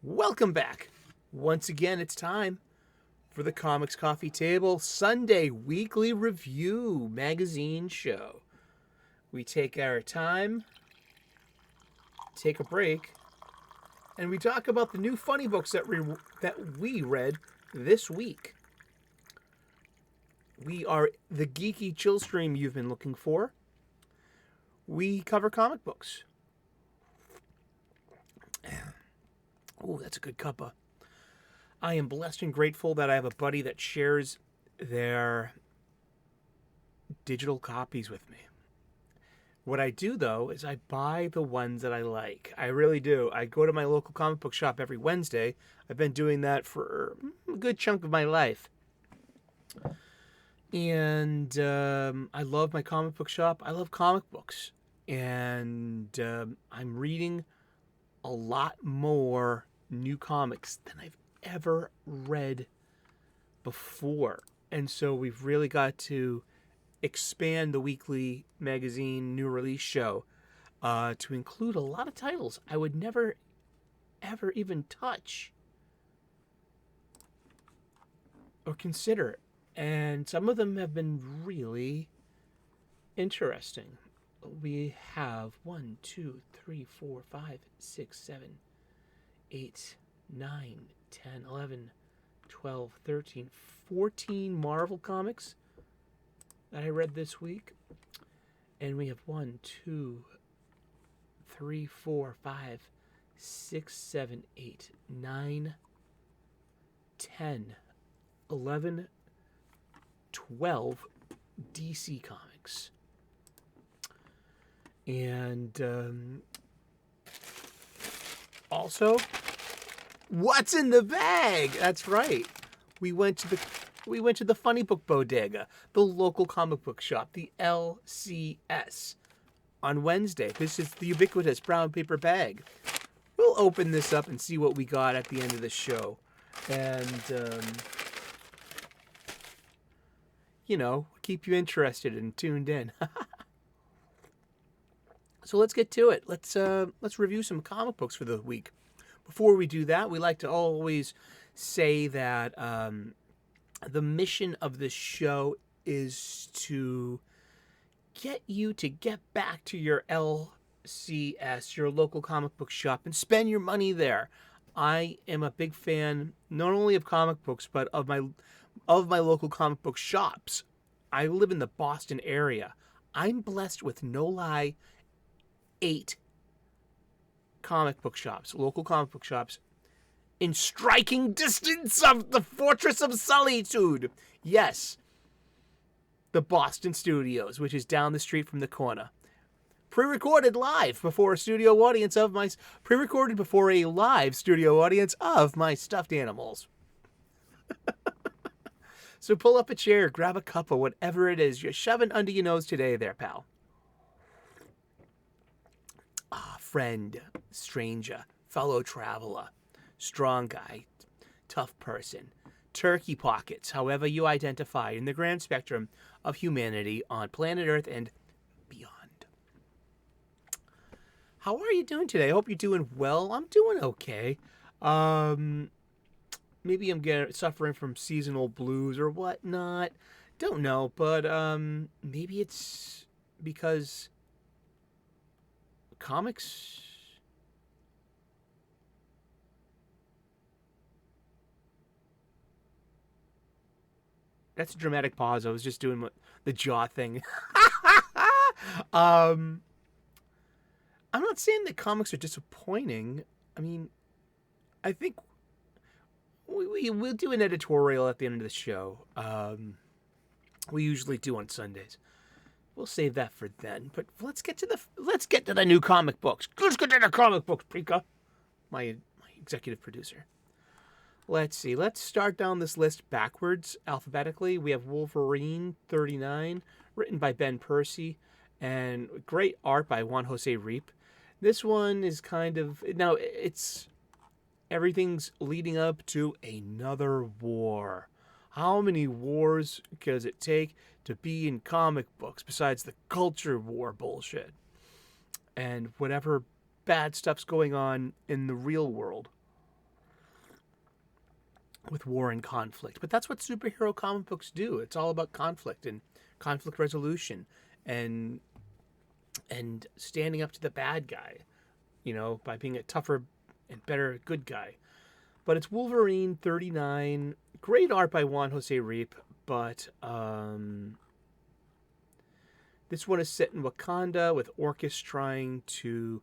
Welcome back. Once again, it's time for the Comics Coffee Table Sunday Weekly Review magazine show. We take our time, take a break, and we talk about the new funny books that we read this week. We are the geeky chill stream you've been looking for. We cover comic books. Oh, that's a good cuppa. I am blessed and grateful that I have a buddy that shares their digital copies with me. What I do, though, is I buy the ones that I like. I really do. I go to my local comic book shop every Wednesday. I've been doing that for a good chunk of my life. And I love my comic book shop. I love comic books. And I'm reading a lot more new comics than I've ever read before. And so we've really got to expand the weekly magazine new release show to include a lot of titles I would never, ever even touch or consider. And some of them have been really interesting. We have 1, 2, 3, 4, 5, 6, 7, 8, 9, 10, 11, 12, 13, 14 Marvel comics that I read this week. And we have 1, 2, 3, 4, 5, 6, 7, 8, 9, 10, 11, 12 DC comics. And also, what's in the bag? That's right. We went to the Funnybook Bodega, the local comic book shop, the LCS, on Wednesday. This is the ubiquitous brown paper bag. We'll open this up and see what we got at the end of the show. And, keep you interested and tuned in. So let's get to it. Let's review some comic books for the week. Before we do that, we like to always say that the mission of this show is to get you to get back to your LCS, your local comic book shop, and spend your money there. I am a big fan not only of comic books but of my local comic book shops. I live in the Boston area. I'm blessed with, no lie, 8 comic book shops, local comic book shops, in striking distance of the Fortress of Solitude. Yes, the Boston Studios, which is down the street from the corner. Pre-recorded before a live studio audience of my stuffed animals. So pull up a chair, grab a cup of whatever it is you're shoving under your nose today there, pal. Friend, stranger, fellow traveler, strong guy, tough person, turkey pockets, however you identify in the grand spectrum of humanity on planet Earth and beyond. How are you doing today? I hope you're doing well. I'm doing okay. Maybe I'm suffering from seasonal blues or whatnot. Don't know, but maybe it's because comics that's a dramatic pause. I was just doing the jaw thing. I'm not saying that comics are disappointing. I mean, I think we'll do an editorial at the end of the show. We usually do on Sundays. We'll save that for then. But let's get to the new comic books. Let's get to the comic books, Prika, my executive producer. Let's see. Let's start down this list backwards alphabetically. We have Wolverine 39, written by Ben Percy, and great art by Juan Jose Reap. This one is everything's leading up to another war. How many wars does it take to be in comic books besides the culture war bullshit and whatever bad stuff's going on in the real world? with war and conflict. But that's what superhero comic books do. It's all about conflict and conflict resolution and standing up to the bad guy, by being a tougher and better good guy. But it's Wolverine 39. Great art by Juan Jose Reap, but this one is set in Wakanda with Orcus trying to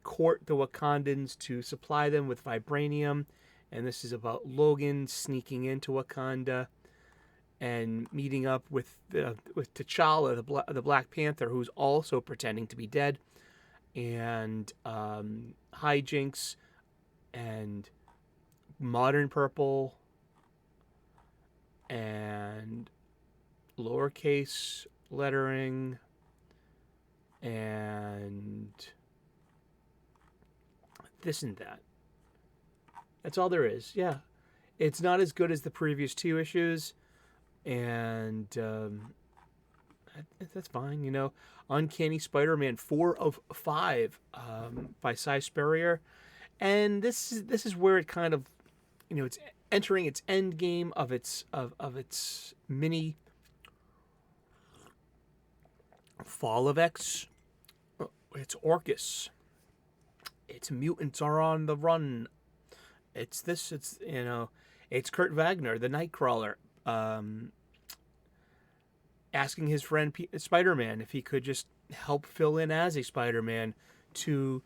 court the Wakandans to supply them with vibranium. And this is about Logan sneaking into Wakanda and meeting up with T'Challa, the Black Panther, who's also pretending to be dead, and hijinks and Modern Purple and lowercase lettering and this and that. That's all there is. Yeah. It's not as good as the previous 2 issues, and that's fine, Uncanny Spider-Man 4 of 5 by Cy Spurrier. And this is where it kind of, it's entering its end game of its mini Fall of X. It's Orcus. Its mutants are on the run. It's Kurt Wagner, the Nightcrawler, asking his friend Spider-Man if he could just help fill in as a Spider-Man to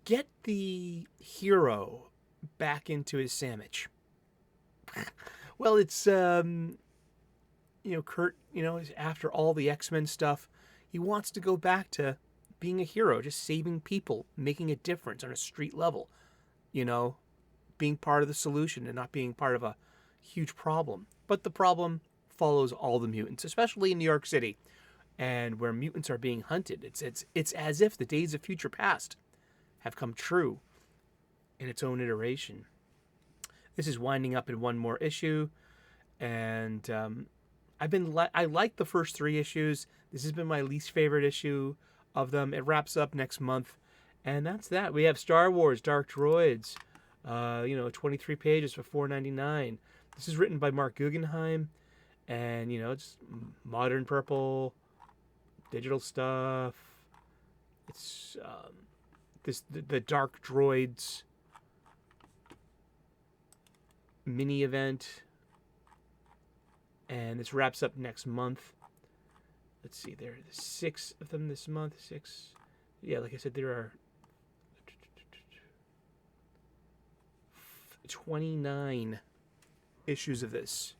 get the hero back into his sandwich. Well, it's Kurt, after all the X-Men stuff, he wants to go back to being a hero, just saving people, making a difference on a street level, being part of the solution and not being part of a huge problem. But the problem follows all the mutants, especially in New York City, and where mutants are being hunted. It's as if the days of future past have come true in its own iteration. This is winding up in one more issue, and I like the first 3 issues. This has been my least favorite issue of them. It wraps up next month, and that's that. We have Star Wars Dark Droids, 23 pages for $4.99. This is written by Mark Guggenheim, and it's Modern Purple, digital stuff. It's the Dark Droids mini event, and this wraps up next month. Let's see, there are 6 of them this month. 6. Yeah, like I said, there are 29 issues of this.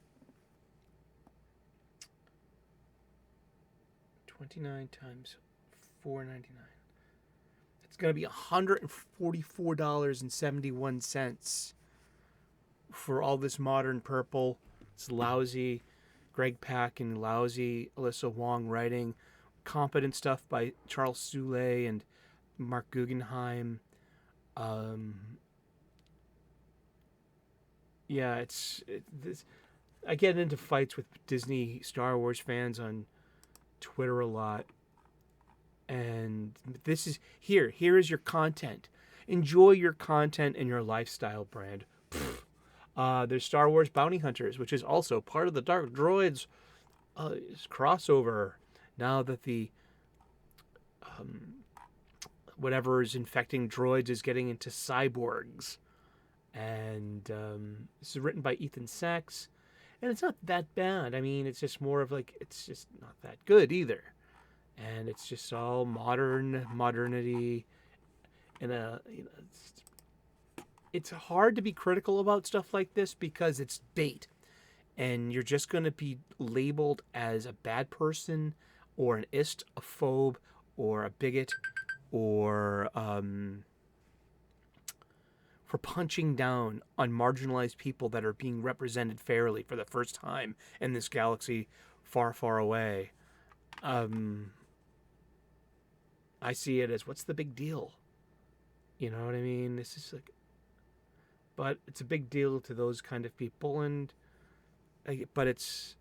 29 times $4.99. It's going to be $144.71 for all this Modern Purple. It's lousy Greg Pak and lousy Alyssa Wong writing. Competent stuff by Charles Soule and Mark Guggenheim. I get into fights with Disney Star Wars fans on Twitter a lot, and this is here is your content. Enjoy your content and your lifestyle brand. There's Star Wars Bounty Hunters, which is also part of the Dark Droids crossover, now that the whatever is infecting droids is getting into cyborgs. And this is written by Ethan Sachs, and it's not that bad. I mean, it's just more of it's just not that good either. And it's just all modernity, and it's hard to be critical about stuff like this because it's bait, and you're just going to be labeled as a bad person or an ist, a phobe, or a bigot, or for punching down on marginalized people that are being represented fairly for the first time in this galaxy far, far away. I see it as, what's the big deal? You know what I mean? This is but it's a big deal to those kind of people, but it's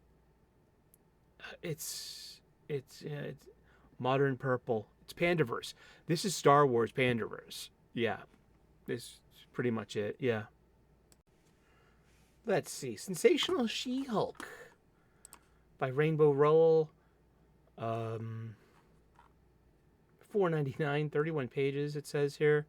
Modern Purple. It's Pandaverse. This is Star Wars Pandaverse. Yeah, this is pretty much it. Yeah. Let's see. Sensational She-Hulk by Rainbow Rowell. $4.99, 31 pages, it says here.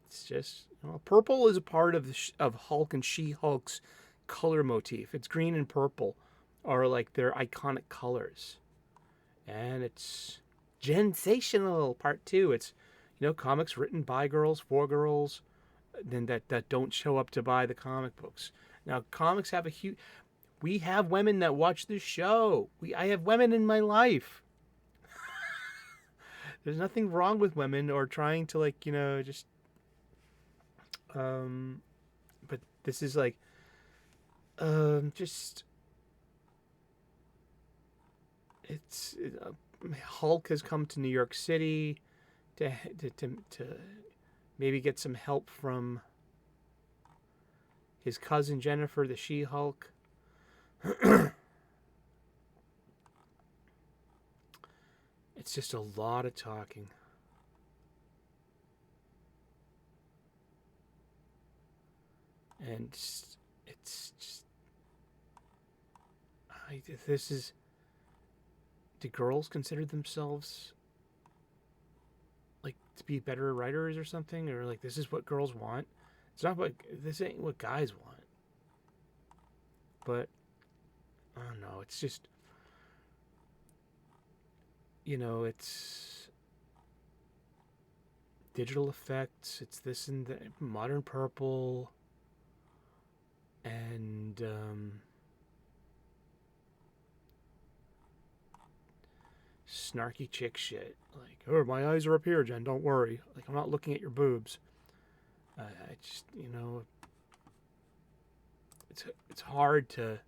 It's just, purple is a part of of Hulk and She-Hulk's color motif. It's green and purple are like their iconic colors. And it's Gensational Part 2. It's, comics written by girls, for girls, then that don't show up to buy the comic books. Now, comics have a huge... We have women that watch this show. I have women in my life. There's nothing wrong with women or trying to, just... But this is like... just... Hulk has come to New York City to maybe get some help from his cousin Jennifer, the She-Hulk. It's just a lot of talking. And it's just... this is... Do girls consider themselves to be better writers or something, or this is what girls want? It's not this ain't what guys want. But I don't know. It's just, it's digital effects. It's this and that, modern purple, and snarky chick shit. Oh, my eyes are up here, Jen. Don't worry. I'm not looking at your boobs. I just, it's hard to.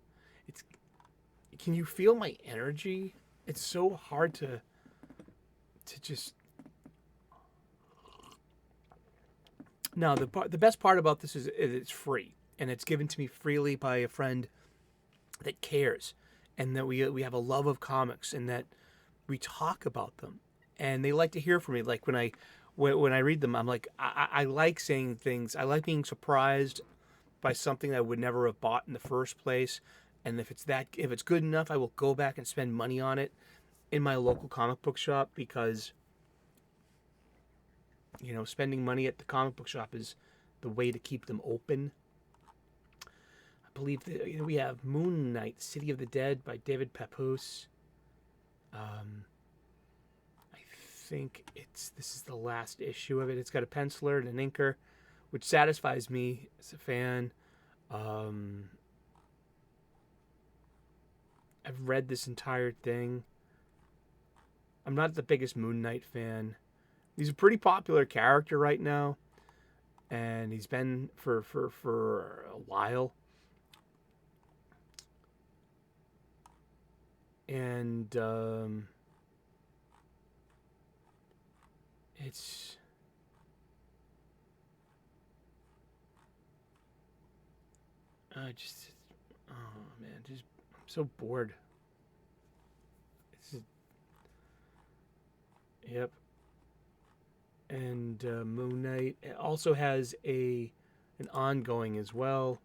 Can you feel my energy? It's so hard to just. Now, the best part about this is it's free, and it's given to me freely by a friend that cares, and that we have a love of comics, and that we talk about them, and they like to hear from me. When I read them, I'm like, I like saying things. I like being surprised by something I would never have bought in the first place. And if it's good enough, I will go back and spend money on it in my local comic book shop, because spending money at the comic book shop is the way to keep them open. I believe that we have Moon Knight, City of the Dead by David Papoose. I think this is the last issue of it. It's got a penciler and an inker, which satisfies me as a fan. I've read this entire thing. I'm not the biggest Moon Knight fan. He's a pretty popular character right now, and he's been for a while. And it's I'm so bored. Yep. And Moon Knight also has an ongoing as well.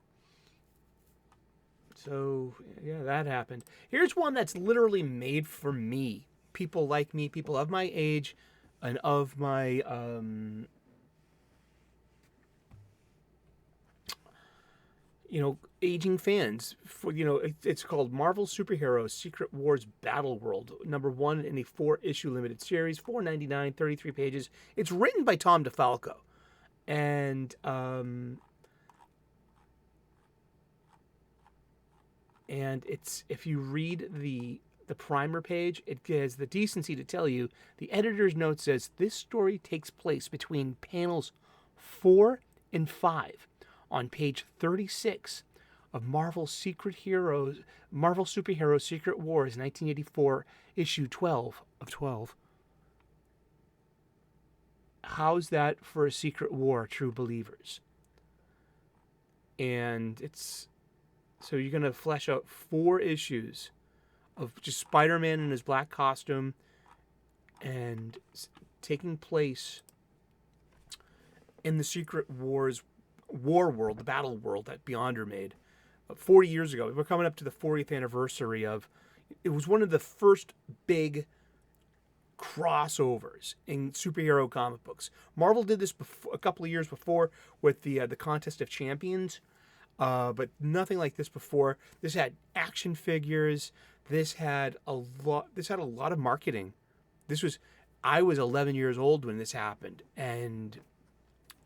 So, yeah, that happened. Here's one that's literally made for me. People like me, people of my age, and of my aging fans. It's called Marvel Superheroes Secret Wars Battle World, number 1 in a 4-issue limited series, $4.99, 33 pages. It's written by Tom DeFalco, and it's, if you read the primer page, it has the decency to tell you the editor's note says this story takes place between panels 4 and 5 on page 36 of Marvel Superheroes Secret Wars 1984 issue 12 of 12. How's that for a secret war, true believers? And so you're going to flesh out 4 issues of just Spider-Man in his black costume and taking place in the Secret Wars war world, the battle world that Beyonder made 40 years ago. We're coming up to the 40th anniversary of. It was one of the first big crossovers in superhero comic books. Marvel did this a couple of years before with the Contest of Champions, but nothing like this before. This had action figures. This had a lot. This had a lot of marketing. I was 11 years old when this happened, and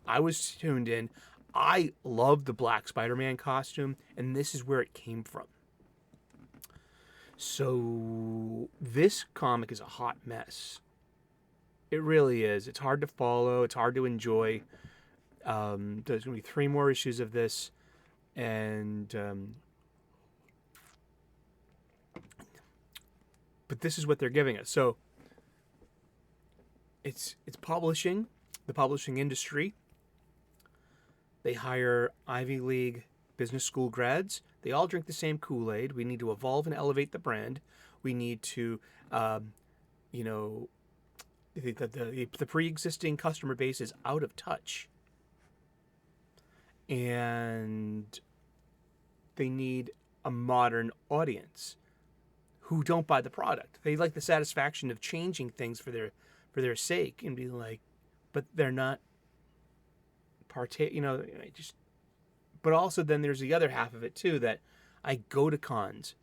I was tuned in. I loved the Black Spider-Man costume, and this is where it came from. So this comic is a hot mess. It really is. It's hard to follow. It's hard to enjoy. There's going to be 3 more issues of this, and but this is what they're giving us. So it's publishing, the publishing industry. They hire Ivy League business school grads. They all drink the same Kool-Aid. We need to evolve and elevate the brand. We need to, the pre-existing customer base is out of touch. And they need a modern audience who don't buy the product. They like the satisfaction of changing things for their sake and be like, but they're not but also then there's the other half of it too, that I go to cons.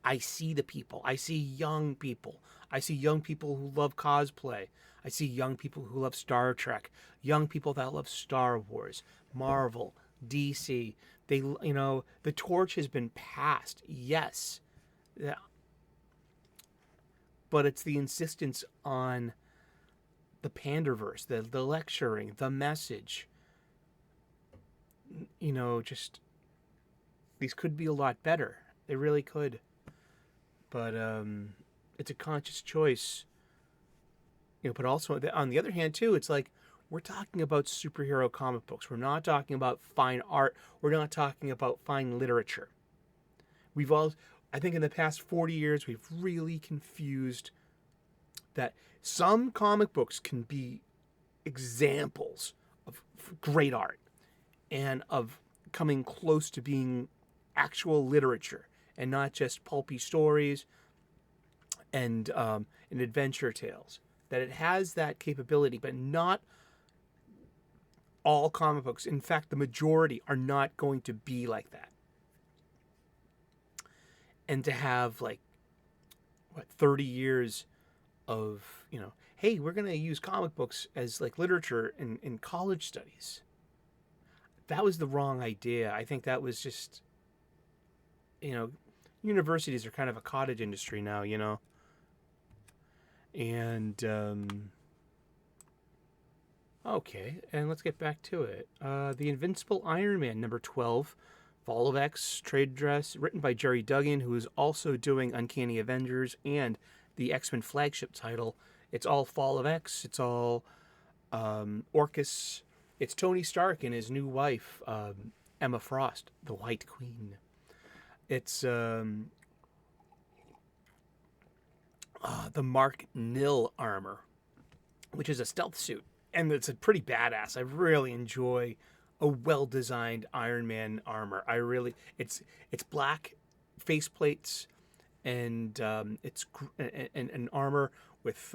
I see the people. I see young people. I see young people who love cosplay. I see young people who love Star Trek. Young people that love Star Wars, Marvel, DC. The torch has been passed. Yes. Yeah. But it's the insistence on the Panderverse, the lecturing, the message. Just these could be a lot better. They really could. But it's a conscious choice. But also on the other hand too, it's like we're talking about superhero comic books. We're not talking about fine art. We're not talking about fine literature. I think in the past 40 years, we've really confused that some comic books can be examples of great art and of coming close to being actual literature and not just pulpy stories and adventure tales. That it has that capability, but not all comic books. In fact, the majority are not going to be like that. And to have 30 years of, hey, we're going to use comic books as literature in college studies. That was the wrong idea. I think that was just, universities are kind of a cottage industry now, And, okay, and let's get back to it. The Invincible Iron Man, number 12, Fall of X, trade dress, written by Jerry Duggan, who is also doing Uncanny Avengers and the X-Men flagship title. It's all Fall of X. It's all Orcus. It's Tony Stark and his new wife, Emma Frost, the White Queen. It's the Mark Nil armor, which is a stealth suit. And it's a pretty badass. I really enjoy a well-designed Iron Man armor. It's black faceplates, and it's an armor with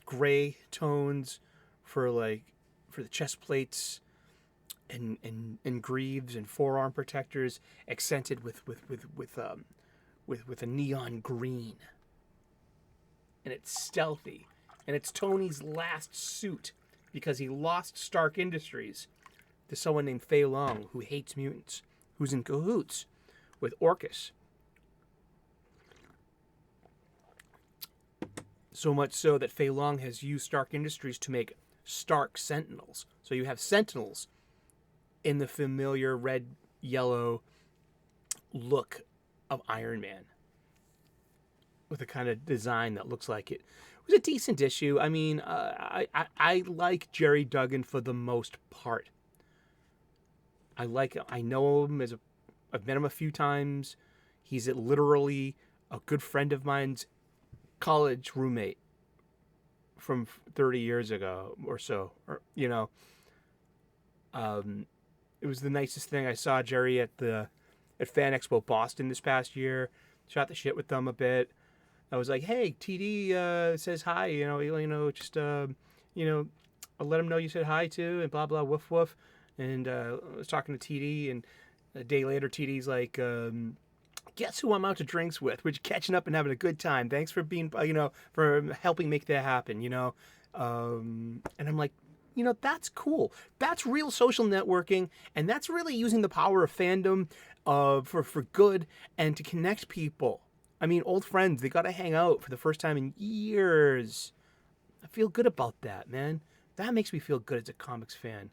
gray tones for the chest plates and greaves and forearm protectors, accented with a neon green. And it's stealthy. And it's Tony's last suit because he lost Stark Industries to someone named Fei Long, who hates mutants, who's in cahoots with Orcus. So much so that Fei Long has used Stark Industries to make Stark Sentinels. So you have Sentinels in the familiar red-yellow look of Iron Man, with a kind of design that looks like it. It was a decent issue. I mean, I like Jerry Duggan for the most part. I know him I've met him a few times. He's literally a good friend of mine's college roommate from 30 years ago or so, or it was the nicest thing. I saw Jerry at Fan Expo Boston this past year. Shot the shit with them a bit. I was like, hey, TD says hi. Just I'll let him know you said hi too, and blah blah woof woof. And I was talking to TD, and a day later, TD's like, guess who I'm out to drinks with? We're just catching up and having a good time. Thanks for being, for helping make that happen. And I'm like, that's cool. That's real social networking, and that's really using the power of fandom for good and to connect people. I mean, old friends, they got to hang out for the first time in years. I feel good about that, man. That makes me feel good as a comics fan.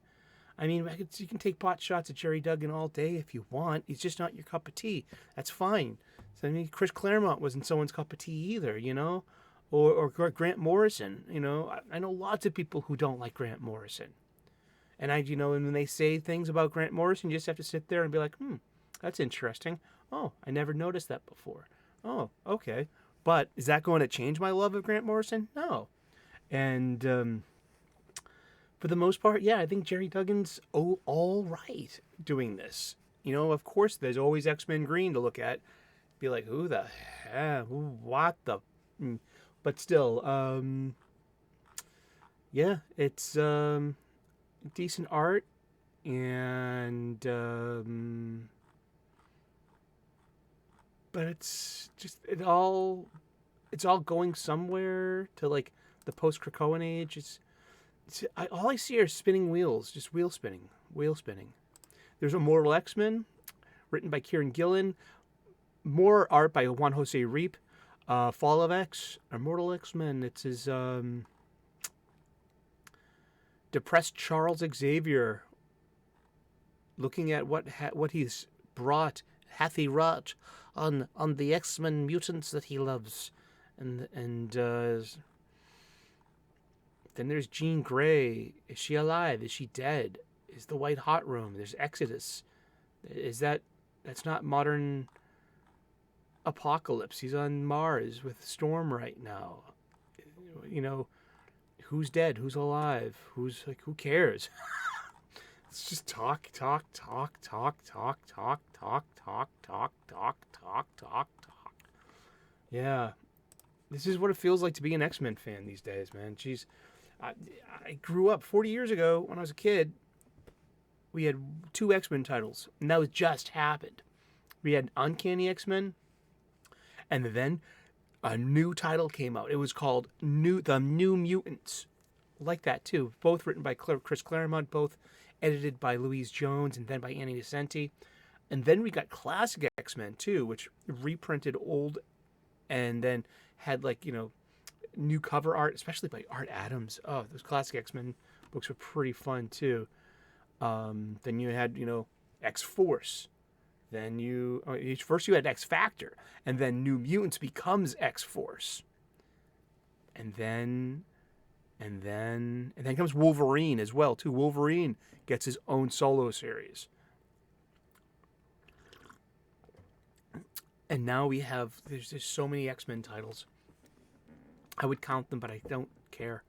I mean, you can take pot shots at Jerry Duggan all day if you want. He's just not your cup of tea. That's fine. So, I mean, Chris Claremont wasn't someone's cup of tea either, or Grant Morrison. I know lots of people who don't like Grant Morrison. And and when they say things about Grant Morrison, you just have to sit there and be like, that's interesting. Oh, I never noticed that before. Oh, okay. But is that going to change my love of Grant Morrison? No. And for the most part, yeah, I think Jerry Duggan's all right doing this. Of course, there's always X-Men Green to look at. Be like, who the hell? What the? But still, yeah, it's decent art, and but it's all going somewhere to like the post-Krakoan age. All I see are spinning wheels, just wheel spinning. There's Immortal X-Men, written by Kieran Gillen. More art by Juan Jose Reap. Fall of X, Immortal X-Men. It's his depressed Charles Xavier, looking at what he's hath he wrought on the X-Men mutants that he loves, and then there's Jean Grey. Is she alive? Is she dead? Is the White Hot Room? There's Exodus. That's not modern Apocalypse. He's on Mars with Storm right now. Who's dead? Who's alive? Who cares? Let's just talk. Yeah. This is what it feels like to be an X-Men fan these days, man. Jeez. I grew up 40 years ago when I was a kid. We had 2 X-Men titles, and that was just happened. We had Uncanny X-Men, and then a new title came out. It was called The New Mutants. Like that, too. Both written by Chris Claremont, both edited by Louise Jones, and then by Annie DeCenti. And then we got Classic X-Men, too, which reprinted old and then had, new cover art, especially by Art Adams. Oh, those Classic X-Men books were pretty fun, too. Then you had, X-Force. Then first you had X-Factor, and then New Mutants becomes X-Force. And then comes Wolverine as well, too. Wolverine gets his own solo series. And now we have, there's so many X-Men titles. I would count them, but I don't care.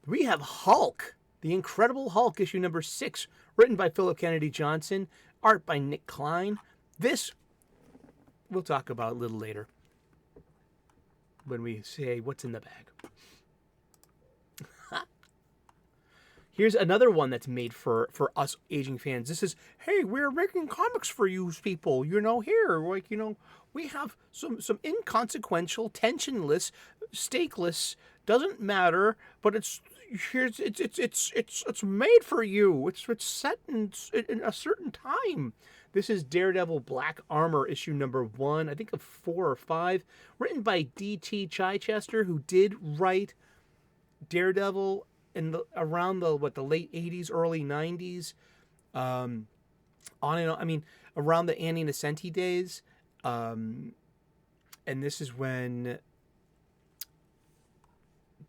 We have Hulk, The Incredible Hulk, issue number 6, written by Philip Kennedy Johnson, art by Nick Klein. This we'll talk about a little later when we say what's in the bag. Here's another one that's made for us aging fans. This is, hey, we're making comics for you people. Here, we have some inconsequential, tensionless, stakeless, doesn't matter, but it's made for you. It's set in a certain time. This is Daredevil Black Armor, issue number 1, I think of 4 or 5, written by D.T. Chichester, who did write Daredevil around the late 80s, early 90s, on and on. I mean, around the Annie Nocenti days, and this is when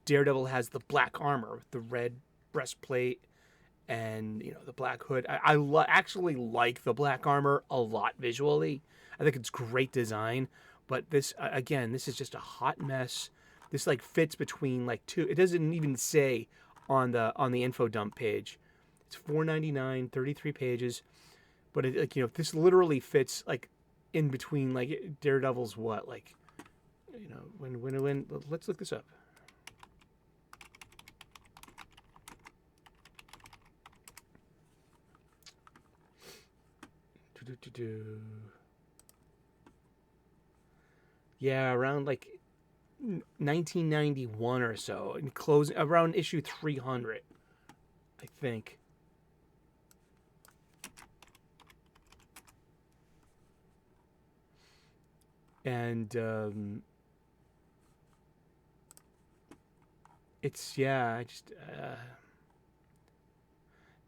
Daredevil has the black armor with the red breastplate and the black hood. I actually like the black armor a lot visually. I think it's great design, but this is just a hot mess. This like fits between like two. It doesn't even say on the info dump page. It's $4.99, 33 pages, but it, like, you know, this literally fits like in between like Daredevil's what, like, you know, when let's look this up. Yeah, around like 1991 or so, and closing around issue 300, I think. And it's, yeah, I just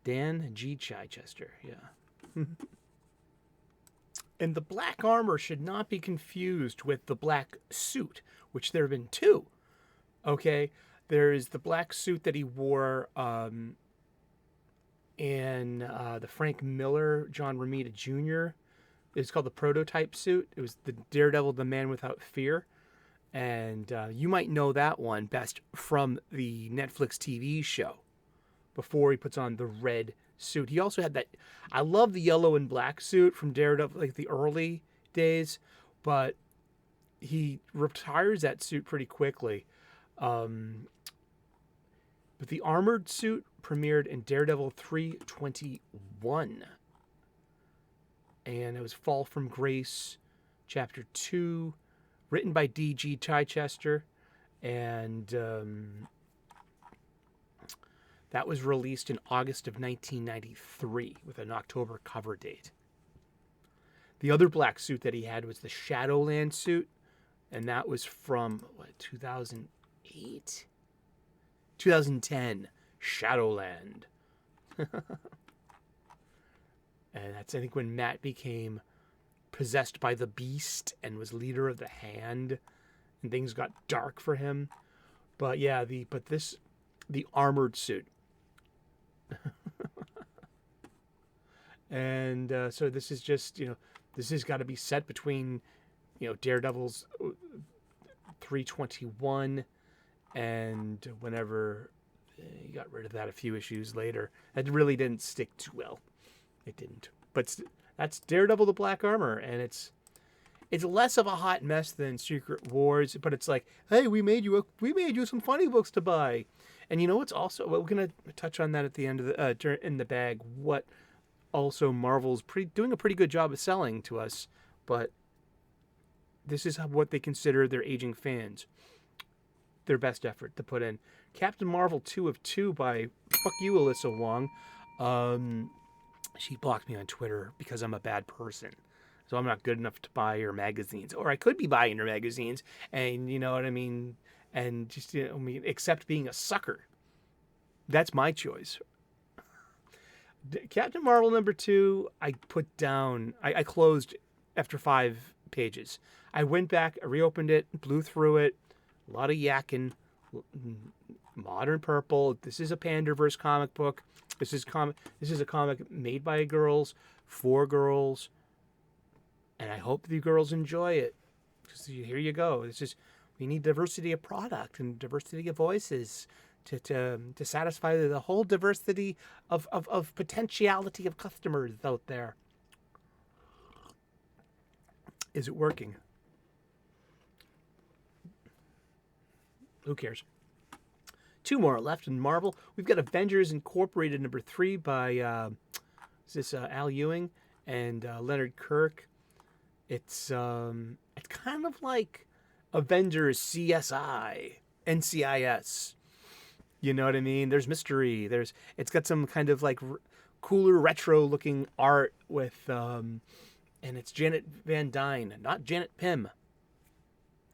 Dan G. Chichester, yeah. And the black armor should not be confused with the black suit, which there have been two. Okay, there is the black suit that he wore in the Frank Miller, John Romita Jr. It's called the prototype suit. It was the Daredevil, the Man Without Fear. And you might know that one best from the Netflix TV show before he puts on the red suit. He also had that, I love the yellow and black suit from Daredevil, like the early days, but he retires that suit pretty quickly. But the armored suit premiered in Daredevil 321. And it was Fall from Grace, Chapter 2, written by D.G. Chichester. And that was released in August of 1993 with an October cover date. The other black suit that he had was the Shadowland suit, and that was from, what, 2008? 2010, Shadowland. And that's, I think, when Matt became possessed by the beast and was leader of the Hand, and things got dark for him. But yeah, the armored suit. And so this is just, you know, this has got to be set between, you know, Daredevil's 321 and whenever he got rid of that a few issues later. That really didn't stick too well. It didn't. But that's Daredevil the Black Armor, and it's less of a hot mess than Secret Wars, but it's like, hey, we made you some funny books to buy. And you know what's also, well, we're gonna touch on that at the end of the in the bag. What also Marvel's doing a pretty good job of selling to us, but this is what they consider their aging fans, their best effort to put in. Captain Marvel 2 of 2 by fuck you, Alyssa Wong. She blocked me on Twitter because I'm a bad person. So I'm not good enough to buy her magazines. Or I could be buying her magazines, and you know what I mean, and just, you know, I mean, except being a sucker. That's my choice. Captain Marvel number 2, I put down, I closed after 5 pages. I went back, I reopened it, blew through it, a lot of yakking, modern purple. This is a Panderverse comic book. This is a comic made by girls, for girls, and I hope the girls enjoy it. Because here you go. We need diversity of product and diversity of voices to satisfy the whole diversity of potentiality of customers out there. Is it working? Who cares? 2 more left in Marvel. We've got Avengers Incorporated number 3 by Al Ewing and Leonard Kirk. It's kind of like Avengers CSI, NCIS. You know what I mean? There's mystery. It's got some kind of like cooler retro looking art with and it's Janet Van Dyne, not Janet Pym.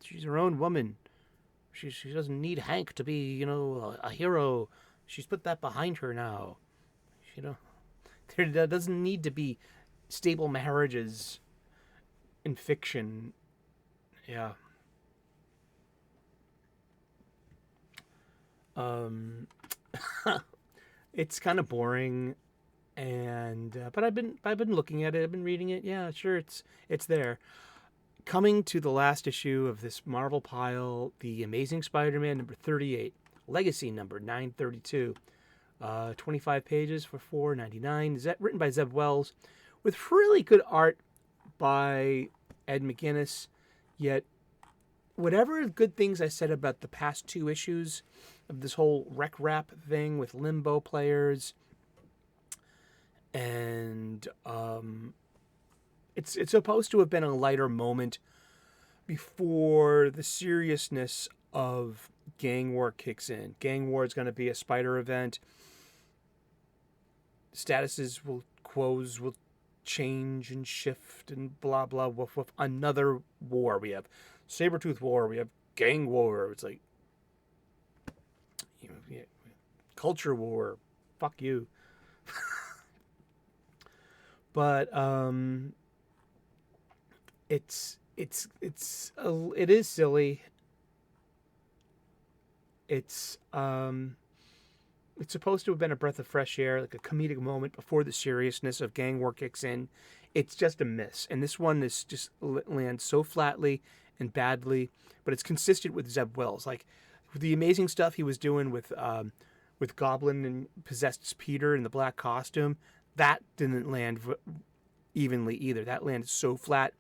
She's her own woman. She doesn't need Hank to be, you know, a hero. She's put that behind her now. You know, there doesn't need to be stable marriages in fiction. Yeah. It's kind of boring, and but I've been looking at it. I've been reading it. Yeah, sure, it's there. coming to the last issue of this Marvel pile, The Amazing Spider-Man number 38, Legacy number 932, 25 pages for $4.99. Written by Zeb Wells, with really good art by Ed McGuinness. Yet, whatever good things I said about the past 2 issues of this whole rec rap thing with Limbo players, and it's supposed to have been a lighter moment before the seriousness of Gang War kicks in. Gang War is going to be a Spider event. Quos will change and shift and blah, blah, woof, woof. Another war. We have Sabretooth War. We have Gang War. It's like, Culture War. Fuck you. But it is silly. It's supposed to have been a breath of fresh air, like a comedic moment before the seriousness of Gang War kicks in. It's just a miss, and this one is just lands so flatly and badly. But it's consistent with Zeb Wells, like with the amazing stuff he was doing with Goblin and possessed Peter in the black costume. That didn't land evenly either. That landed so flat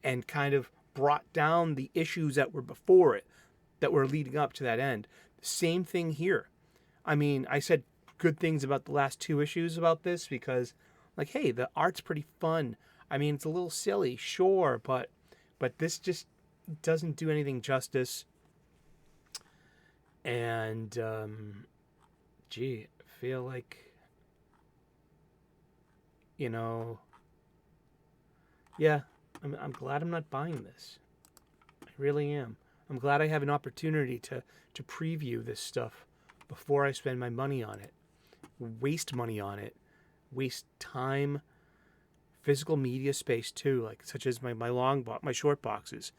and kind of brought down the issues that were before it, that were leading up to that end. Same thing here. I mean, I said good things about the last 2 issues about this because, like, hey, the art's pretty fun. I mean, it's a little silly, sure, but this just doesn't do anything justice. And, I feel like, yeah, I'm glad I'm not buying this. I really am. I'm glad I have an opportunity to preview this stuff before I spend my money on it. Waste money on it. Waste time, physical media space too, like such as my short boxes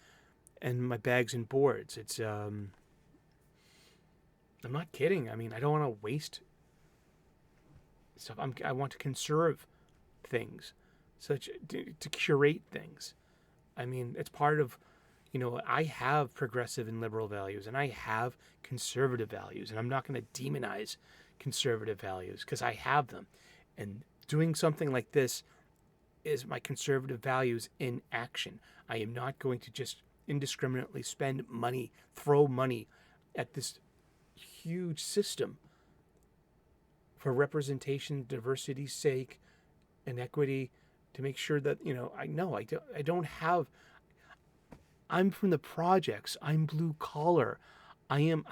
and my bags and boards. It's I'm not kidding. I mean, I don't want to waste stuff. I want to conserve things, to curate things. I mean, it's part of, I have progressive and liberal values, and I have conservative values, and I'm not going to demonize conservative values because I have them. And doing something like this is my conservative values in action. I am not going to just indiscriminately spend money, throw money at this huge system for representation, diversity's sake, and equity, to make sure that, I don't have. I'm from the projects. I'm blue collar. I'm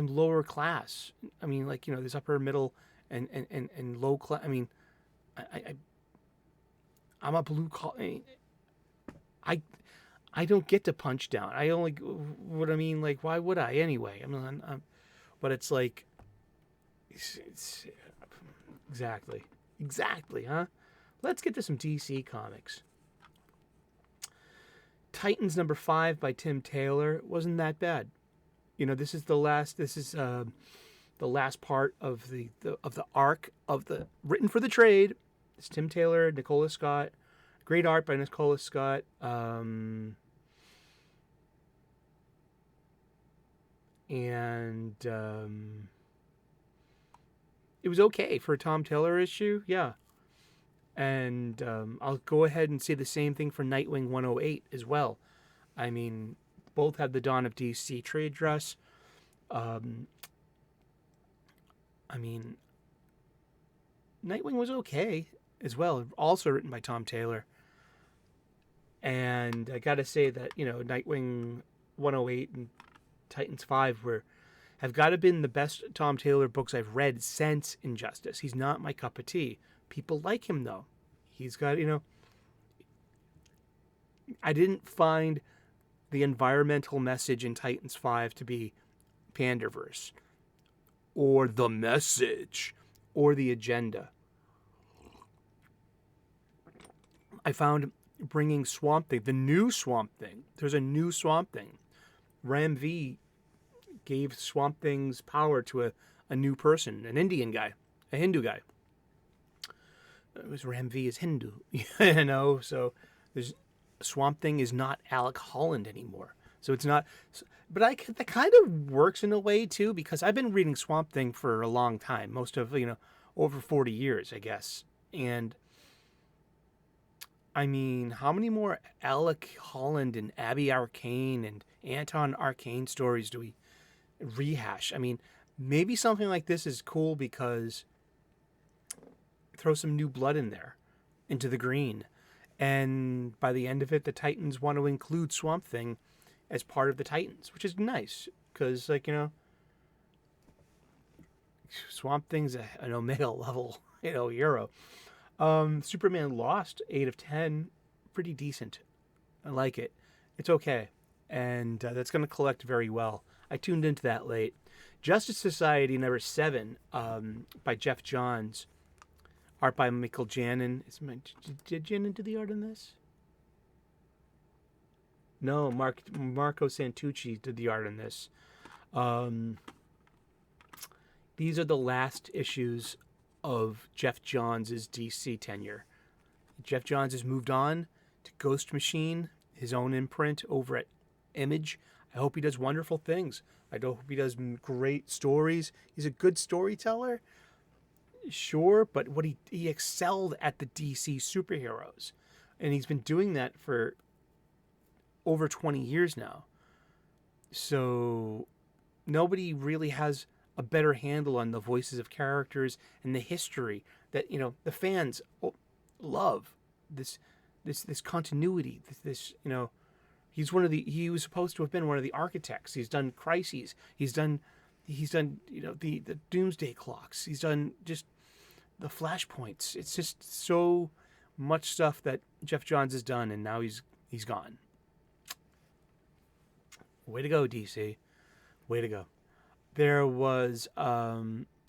lower class. I mean, like, there's upper, middle, and low class. I mean, I'm a blue collar. I don't get to punch down. I only, what I mean, like, why would I anyway? I mean, but it's like, it's exactly, huh? Let's get to some DC comics. Titans number 5 by Tim Taylor wasn't that bad. This is the last. This is the last part of the arc of the written for the trade. It's Tim Taylor, Nicola Scott. Great art by Nicola Scott. It was okay for a Tom Taylor issue, yeah. And I'll go ahead and say the same thing for Nightwing 108 as well. I mean, both had the Dawn of DC trade dress. I mean, Nightwing was okay as well, also written by Tom Taylor. And I got to say that, Nightwing 108 and Titans 5 have got to have been the best Tom Taylor books I've read since Injustice. He's not my cup of tea. People like him, though. He's got, I didn't find the environmental message in Titans 5 to be Panderverse, or the message, or the agenda. I found bringing Swamp Thing, the new Swamp Thing. There's a new Swamp Thing. Ram V gave Swamp Thing's power to a new person, an Indian guy, a Hindu guy. It was Ram V is Hindu, so there's Swamp Thing is not Alec Holland anymore. So it's not, but that kind of works in a way too, because I've been reading Swamp Thing for a long time, most of, over 40 years, I guess. And I mean, how many more Alec Holland and Abby Arcane and Anton Arcane stories do we rehash? I mean, maybe something like this is cool because throw some new blood in there into the green. And by the end of it, the Titans want to include Swamp Thing as part of the Titans, which is nice because, Swamp Thing's an Omega level, hero. Superman Lost, 8 of 10, pretty decent. I like it. It's okay. And that's going to collect very well. I tuned into that late. Justice Society number 7 by Jeff Johns. Art by Michael Janin. Did Janin do the art on this? No, Marco Santucci did the art on this. These are the last issues of Jeff Johns' DC tenure. Jeff Johns has moved on to Ghost Machine, his own imprint over at Image. I hope he does wonderful things. I hope he does great stories. He's a good storyteller, sure, but he excelled at the DC superheroes. And he's been doing that for over 20 years now. So nobody really has a better handle on the voices of characters and the history that, the fans love. This continuity, he was supposed to have been one of the architects. He's done Crises. He's done the Doomsday Clocks. He's done just the Flashpoints. It's just so much stuff that Jeff Johns has done, and now he's gone. Way to go, DC. Way to go. There was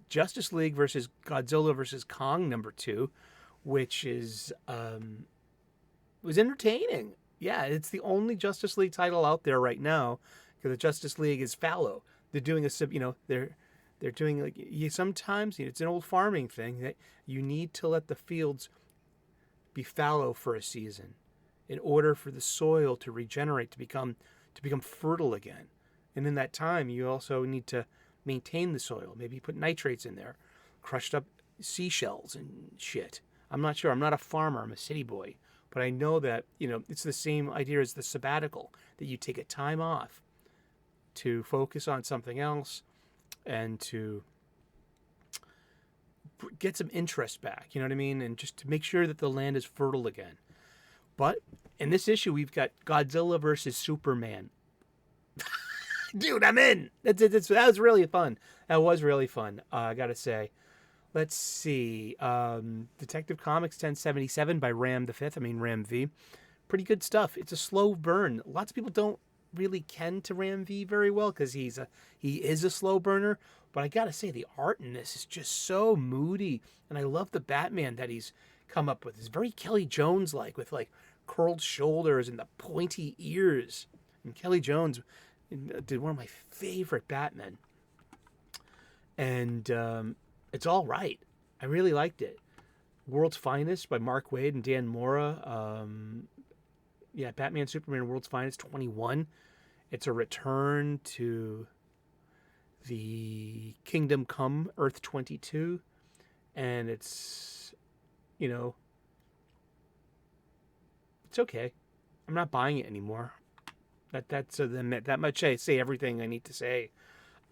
Justice League versus Godzilla versus Kong number 2, which was entertaining. Yeah, it's the only Justice League title out there right now, because the Justice League is fallow. They're doing they're doing sometimes it's an old farming thing that you need to let the fields be fallow for a season in order for the soil to regenerate, to become fertile again. And in that time, you also need to maintain the soil. Maybe put nitrates in there, crushed up seashells and shit. I'm not sure. I'm not a farmer. I'm a city boy. But I know that, it's the same idea as the sabbatical, that you take a time off to focus on something else and to get some interest back, you know what I mean? And just to make sure that the land is fertile again. But in this issue, we've got Godzilla versus Superman. Dude, I'm in. That was really fun. That was really fun, I gotta say. Let's see. Detective Comics 1077 by Ram V. Pretty good stuff. It's a slow burn. Lots of people don't really ken to Ram V very well because he is a slow burner. But I gotta say, the art in this is just so moody, and I love the Batman that he's come up with. It's very Kelly Jones-like, with curled shoulders and the pointy ears. And Kelly Jones did one of my favorite Batmen. And it's all right. I really liked it. World's Finest by Mark Waid and Dan Mora. Batman, Superman, World's Finest 21. It's a return to the Kingdom Come Earth 22. And it's, it's okay. I'm not buying it anymore. That much I say everything I need to say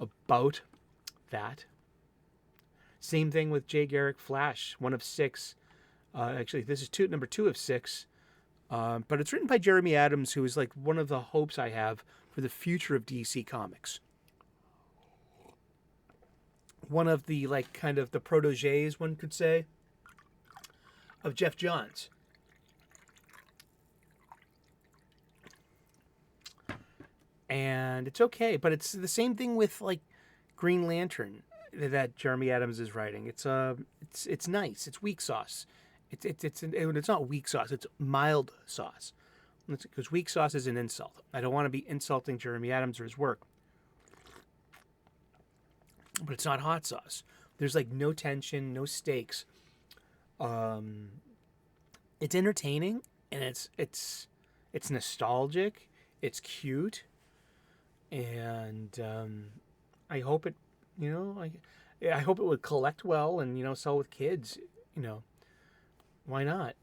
about that. Same thing with Jay Garrick Flash, 1 of 6. Actually, this is number 2 of 6. But it's written by Jeremy Adams, who is one of the hopes I have for the future of DC Comics. One of the kind of the proteges, one could say, of Jeff Johns. And it's okay, but it's the same thing with Green Lantern that Jeremy Adams is writing. It's nice. It's weak sauce. It's not weak sauce. It's mild sauce. Because weak sauce is an insult. I don't want to be insulting Jeremy Adams or his work. But it's not hot sauce. There's no tension, no stakes. It's entertaining, and it's It's nostalgic. It's cute. And I hope it, I hope it would collect well and, sell with kids, why not?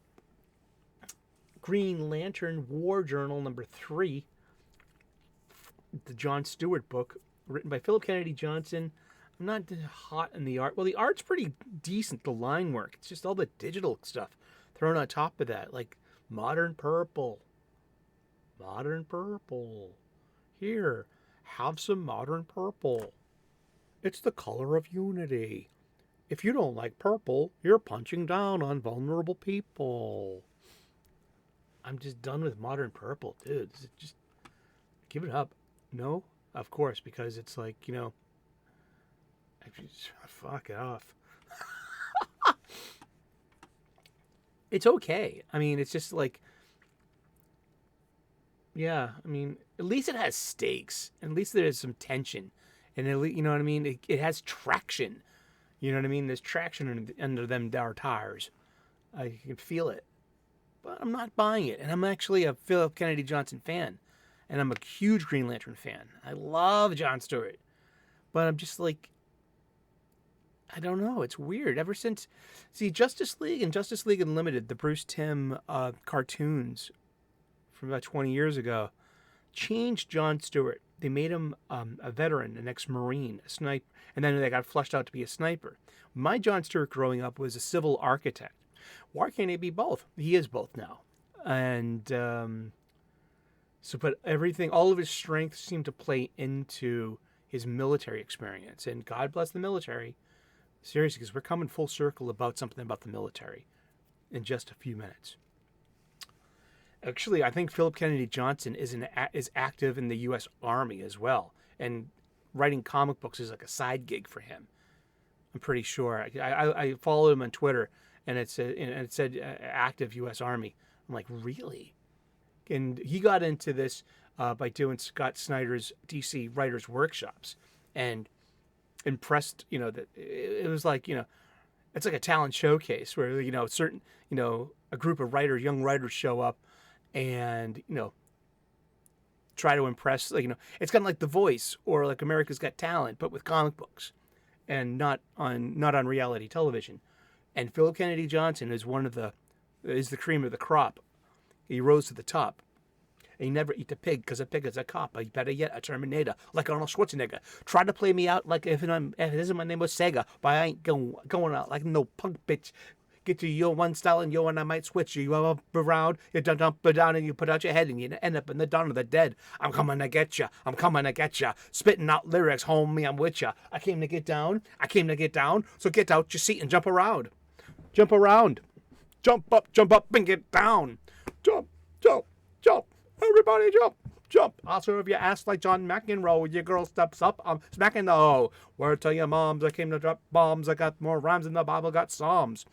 Green Lantern War Journal #3, the Jon Stewart book, written by Philip Kennedy Johnson. I'm not hot in the art. Well, the art's pretty decent, the line work. It's just all the digital stuff thrown on top of that, like modern purple. Modern purple. Here, have some modern purple. It's the color of unity. If you don't like purple, you're punching down on vulnerable people. I'm just done with modern purple, dude. Just give it up. No? Of course, because it's like, fuck it off. It's okay. I mean, it's just like, yeah, I mean, at least it has stakes. At least there's some tension. And, you know what I mean? It has traction. You know what I mean? There's traction under them dar tires. I can feel it. But I'm not buying it. And I'm actually a Philip Kennedy Johnson fan. And I'm a huge Green Lantern fan. I love Jon Stewart. But I'm just like, I don't know. It's weird. Ever since, Justice League and Justice League Unlimited, the Bruce Timm cartoons from about 20 years ago, changed Jon Stewart. They made him a veteran, an ex-Marine, a sniper, and then they got fleshed out to be a sniper. My Jon Stewart growing up was a civil architect. Why can't he be both? He is both now. And but everything, all of his strengths seem to play into his military experience. And God bless the military. Seriously, because we're coming full circle about something about the military in just a few minutes. Actually, I think Philip Kennedy Johnson is active in the U.S. Army as well, and writing comic books is like a side gig for him. I'm pretty sure. I followed him on Twitter, and it said active U.S. Army. I'm like, really? And he got into this by doing Scott Snyder's DC Writers Workshops, and impressed. That it was like it's like a talent showcase where certain a group of young writers show up. And, try to impress, it's kind of like The Voice or like America's Got Talent, but with comic books and not on reality television. And Philip Kennedy Johnson is is the cream of the crop. He rose to the top. And he never eat a pig because a pig is a cop. Or better yet, a Terminator, like Arnold Schwarzenegger. Try to play me out like if my name was Sega, but I ain't going out like no punk bitch. Get to your one style and your one I might switch you up around, you dump down and you put out your head and you end up in the dawn of the dead. I'm coming to get ya. I'm coming to get ya. Spitting out lyrics, homie, I'm with ya. I came to get down. So get out your seat and jump around. Jump around. Jump up and get down. Jump. Everybody jump. Jump. I'll serve your ass like John McEnroe. Your girl steps up. I'm smacking the hoe. Word to your moms. I came to drop bombs. I got more rhymes than the Bible got Psalms.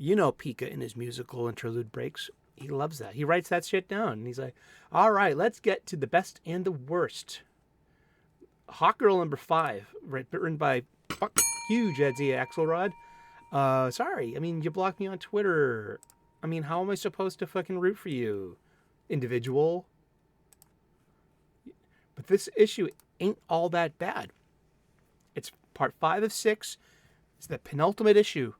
Pika in his musical interlude breaks. He loves that. He writes that shit down. And he's like, all right, let's get to the best and the worst. Hot Girl #5, written by huge Edsy Axelrod. Sorry. I mean, you blocked me on Twitter. I mean, how am I supposed to fucking root for you, individual? But this issue ain't all that bad. It's part 5 of 6. It's the penultimate issue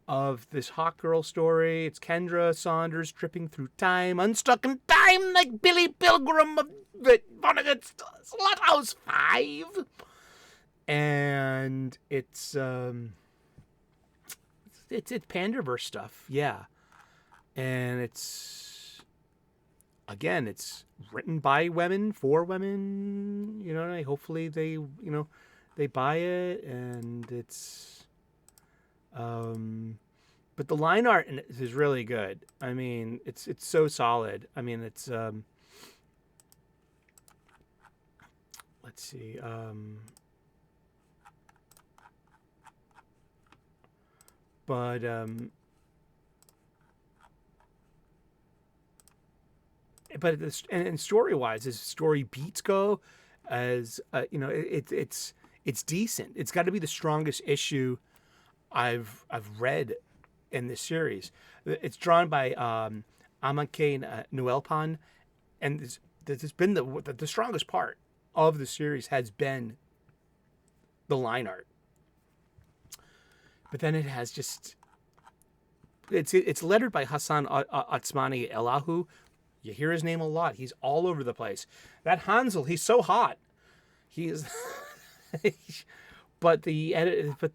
of this hot girl story. It's Kendra Saunders tripping through time, unstuck in time like Billy Pilgrim of the Vonnegut's Slaughterhouse 5. And it's Panderverse stuff, yeah. And it's written by women for women. Hopefully they buy it, and it's. But the line art in it is really good. I mean, it's so solid. I mean, it's let's see. But story wise, as story beats go, as it's decent. It's got to be the strongest issue I've read in this series. It's drawn by Amanke Nuelpan, and this has been the strongest part of the series has been the line art. But then it has just it's lettered by Hassan Atsmani Elahu. You hear his name a lot. He's all over the place. That Hansel, he's so hot. He is. But the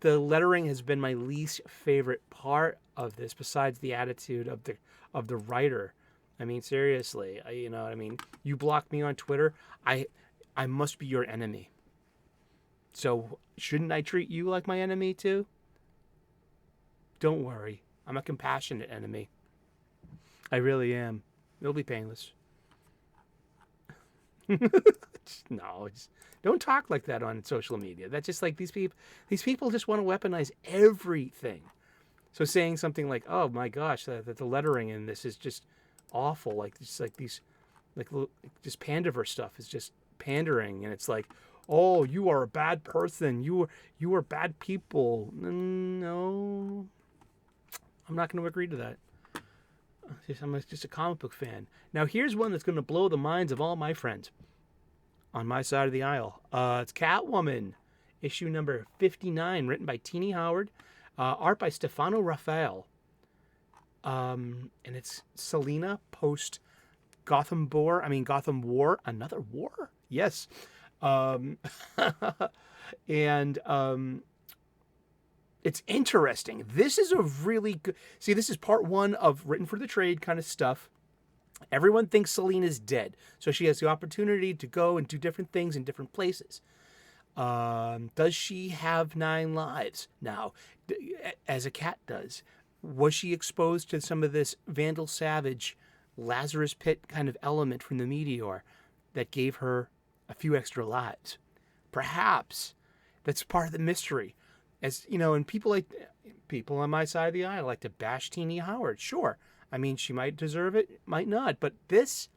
lettering has been my least favorite part of this, besides the attitude of the writer. I mean, seriously, you know what I mean? You block me on Twitter, I must be your enemy. So shouldn't I treat you like my enemy too? Don't worry, I'm a compassionate enemy. I really am. It'll be painless. No, don't talk like that on social media. That's just like these people just want to weaponize everything. So saying something like, "Oh my gosh, that the lettering in this is just awful," like just like these, like just Pandaverse stuff is just pandering, and it's like, "Oh, you are a bad person. You are bad people." No, I'm not going to agree to that. I'm just a comic book fan. Now here's one that's going to blow the minds of all my friends on my side of the aisle. It's Catwoman, issue number 59, written by Tini Howard, art by Stefano Raffaele. And it's Selina post Gotham War. Another war? Yes. And it's interesting. This is a really good... See, this is part one of written for the trade kind of stuff. Everyone thinks Selina's dead, so she has the opportunity to go and do different things in different places. Does she have 9 lives now, as a cat does? Was she exposed to some of this Vandal Savage, Lazarus Pit kind of element from the meteor that gave her a few extra lives? Perhaps that's part of the mystery. As you know, and people on my side of the aisle like to bash Tini Howard. Sure. I mean, she might deserve it, might not. But this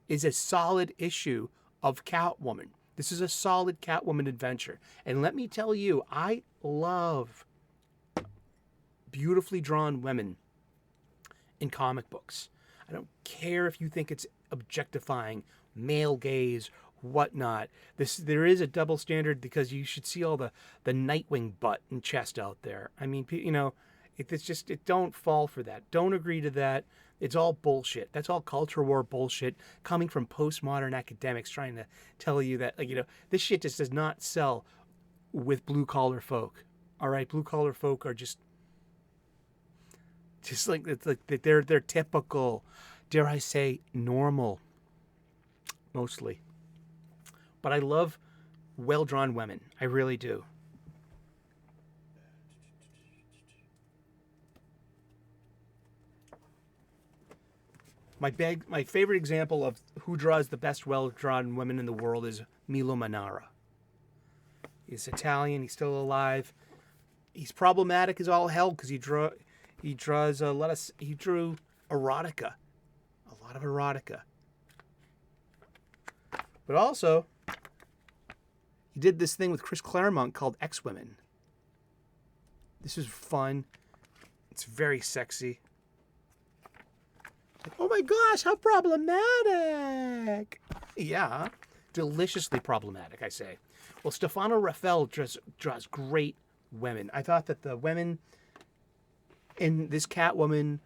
is a solid issue of Catwoman. This is a solid Catwoman adventure. And let me tell you, I love beautifully drawn women in comic books. I don't care if you think it's objectifying, male gaze, whatnot. There is a double standard because you should see all the Nightwing butt and chest out there. I mean, you know, don't fall for that. Don't agree to that. It's all bullshit. That's all culture war bullshit coming from postmodern academics trying to tell you that, like, you know, this shit just does not sell with blue collar folk. All right, blue collar folk are just like it's like they're typical, dare I say, normal, mostly. But I love well drawn women. I really do. My favorite example of who draws the best well-drawn women in the world is Milo Manara. He's Italian. He's still alive. He's problematic as all hell because he drew erotica, a lot of erotica. But also, he did this thing with Chris Claremont called X-Women. This is fun. It's very sexy. Oh my gosh, how problematic! Yeah, deliciously problematic, I say. Well, Stefano Raffaele draws great women. I thought that the women in this Catwoman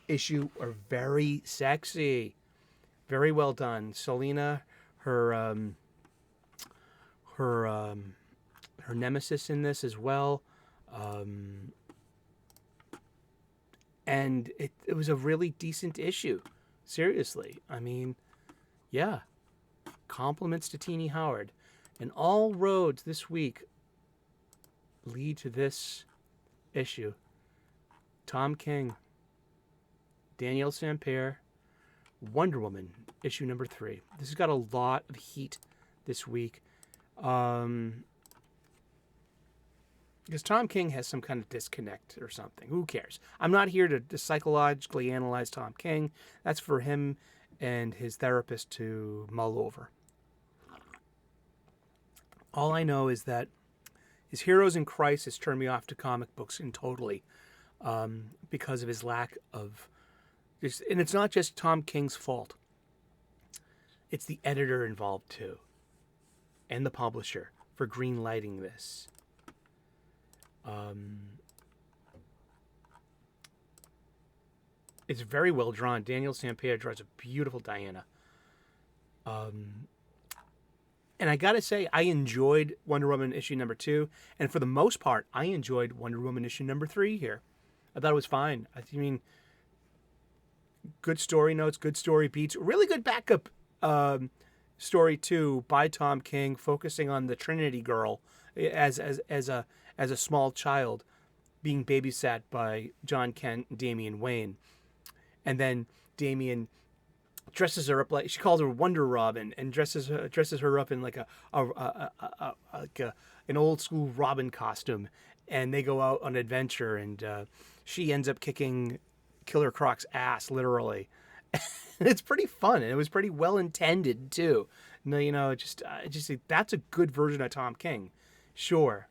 issue are very sexy. Very well done. Selina, her nemesis in this as well. And it was a really decent issue. Seriously. I mean, yeah. Compliments to Tini Howard. And all roads this week lead to this issue. Tom King, Danielle Sampere, Wonder Woman, issue number 3. This has got a lot of heat this week. Because Tom King has some kind of disconnect or something. Who cares? I'm not here to psychologically analyze Tom King. That's for him and his therapist to mull over. All I know is that his Heroes in Crisis turned me off to comic books totally because of his lack of And it's not just Tom King's fault. It's the editor involved too, and the publisher for green lighting this. It's very well drawn. Daniel Sampere draws a beautiful Diana. And I gotta say, I enjoyed Wonder Woman issue number 2, and for the most part, I enjoyed Wonder Woman issue number 3 here. I thought it was fine. I mean, good story notes, good story beats, really good backup story too by Tom King, focusing on the Trinity girl as a small child being babysat by John Kent and Damian Wayne, and then Damian dresses her up like, she calls her Wonder Robin, and dresses her up in like an old school Robin costume, and they go out on adventure, and she ends up kicking Killer Croc's ass, literally. It's pretty fun, and it was pretty well intended too. No, just that's a good version of Tom King, sure.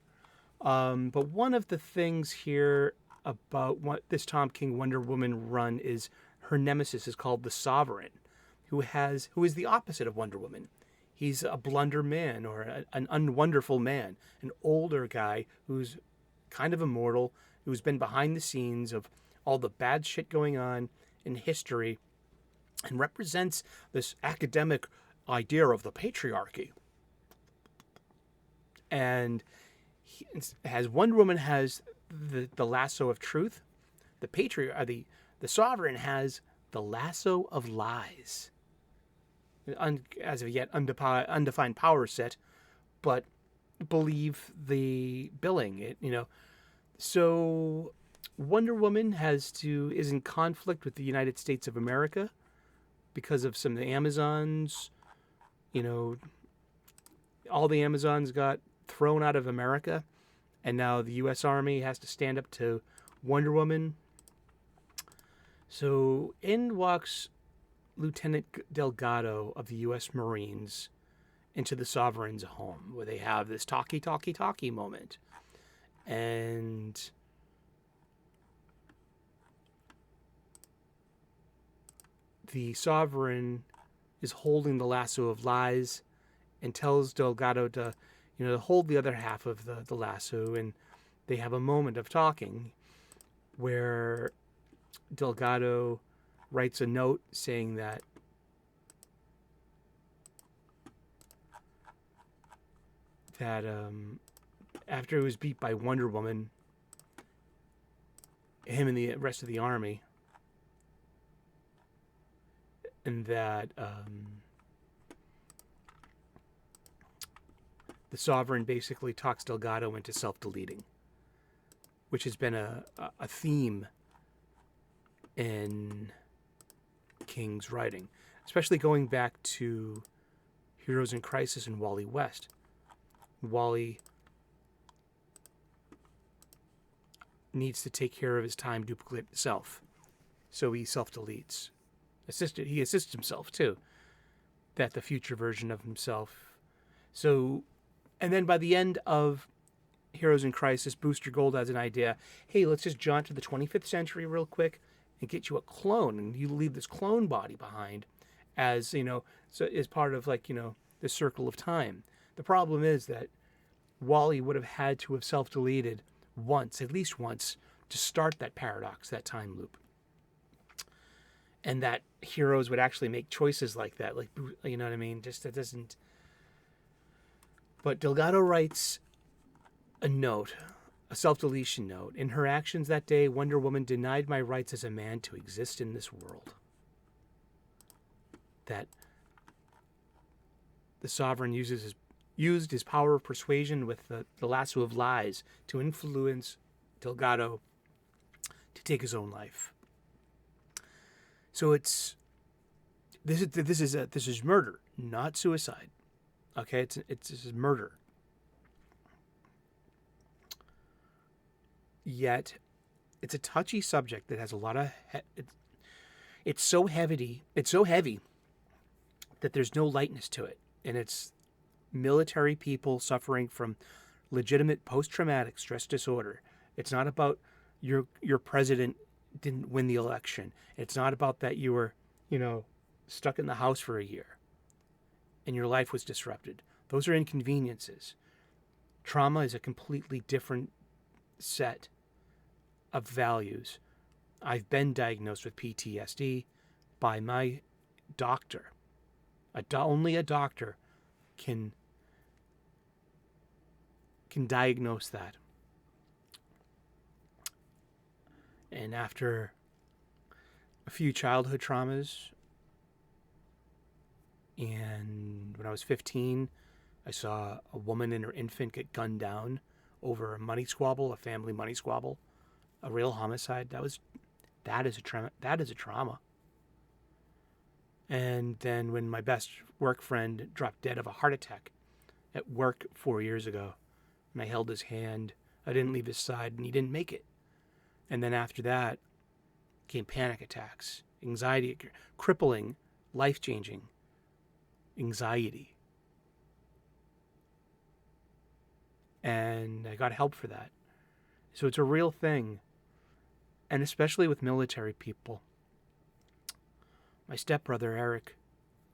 But one of the things here about what this Tom King Wonder Woman run is her nemesis is called the Sovereign, who is the opposite of Wonder Woman. He's a blunder man, or an unwonderful man, an older guy who's kind of immortal, who's been behind the scenes of all the bad shit going on in history, and represents this academic idea of the patriarchy. And Wonder Woman has the lasso of truth, the Sovereign has the lasso of lies. As of yet, undefined power set, but believe the billing. So Wonder Woman is in conflict with the United States of America because of some of the Amazons. All the Amazons got thrown out of America, and now the U.S. Army has to stand up to Wonder Woman. So in walks Lieutenant Delgado of the U.S. Marines into the Sovereign's home, where they have this talkie moment. And the Sovereign is holding the lasso of lies and tells Delgado to, hold the other half of the lasso. And they have a moment of talking where Delgado writes a note saying that after he was beat by Wonder Woman, him and the rest of the army, and that the Sovereign basically talks Delgado into self-deleting, which has been a theme in King's writing, especially going back to Heroes in Crisis and Wally West. Wally needs to take care of his time duplicate self, so he self-deletes. He assists himself too, that the future version of himself. So, and then by the end of Heroes in Crisis, Booster Gold has an idea. Hey, let's just jaunt to the 25th century real quick and get you a clone, and you leave this clone body behind as, so as part of the circle of time. The problem is that Wally would have had to have self-deleted once, at least once, to start that paradox, that time loop. And that heroes would actually make choices like that, you know what I mean? Just that doesn't. But Delgado writes a note, a self-deletion note. In her actions that day, Wonder Woman denied my rights as a man to exist in this world. That the Sovereign used his power of persuasion with the lasso of lies to influence Delgado to take his own life. So this is murder, not suicide. Okay, this is murder. Yet, it's a touchy subject that has a lot of. It's so heavy. It's so heavy that there's no lightness to it, and it's military people suffering from legitimate post-traumatic stress disorder. It's not about your president didn't win the election. It's not about that you were, stuck in the house for a year and your life was disrupted. Those are inconveniences. Trauma is a completely different set of values. I've been diagnosed with PTSD by my doctor. Only a doctor can diagnose that. And after a few childhood traumas, and when I was 15, I saw a woman and her infant get gunned down over a money squabble, a family money squabble, a real homicide. That is a trauma. And then when my best work friend dropped dead of a heart attack at work 4 years ago, and I held his hand, I didn't leave his side, and he didn't make it. And then after that came panic attacks, anxiety, crippling, life-changing anxiety. And I got help for that. So it's a real thing. And especially with military people. My stepbrother, Eric,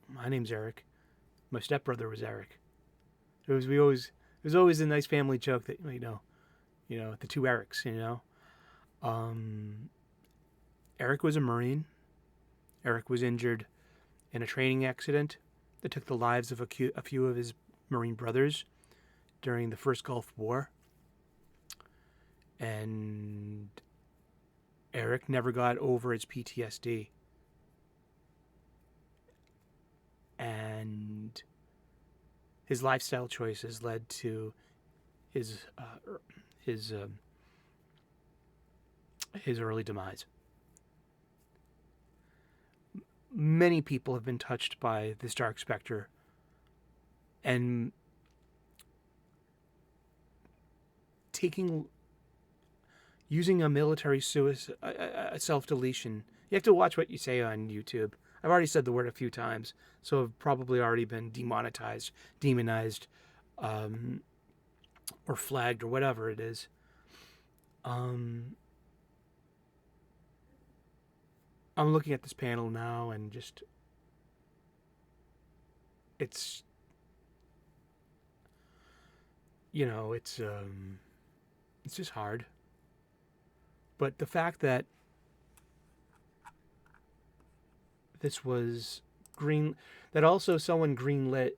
my name's Eric. My stepbrother was Eric. It was always a nice family joke that, the two Erics, Eric was a Marine. Eric was injured in a training accident that took the lives of a few of his Marine brothers during the first Gulf War. And Eric never got over his PTSD. And his lifestyle choices led to his early demise. Many people have been touched by this dark specter, and using a military suicide, a self-deletion. You have to watch what you say on YouTube. I've already said the word a few times, so I've probably already been demonetized, demonized, or flagged, or whatever it is. I'm looking at this panel now, and just it's just hard. But the fact that this was that also someone greenlit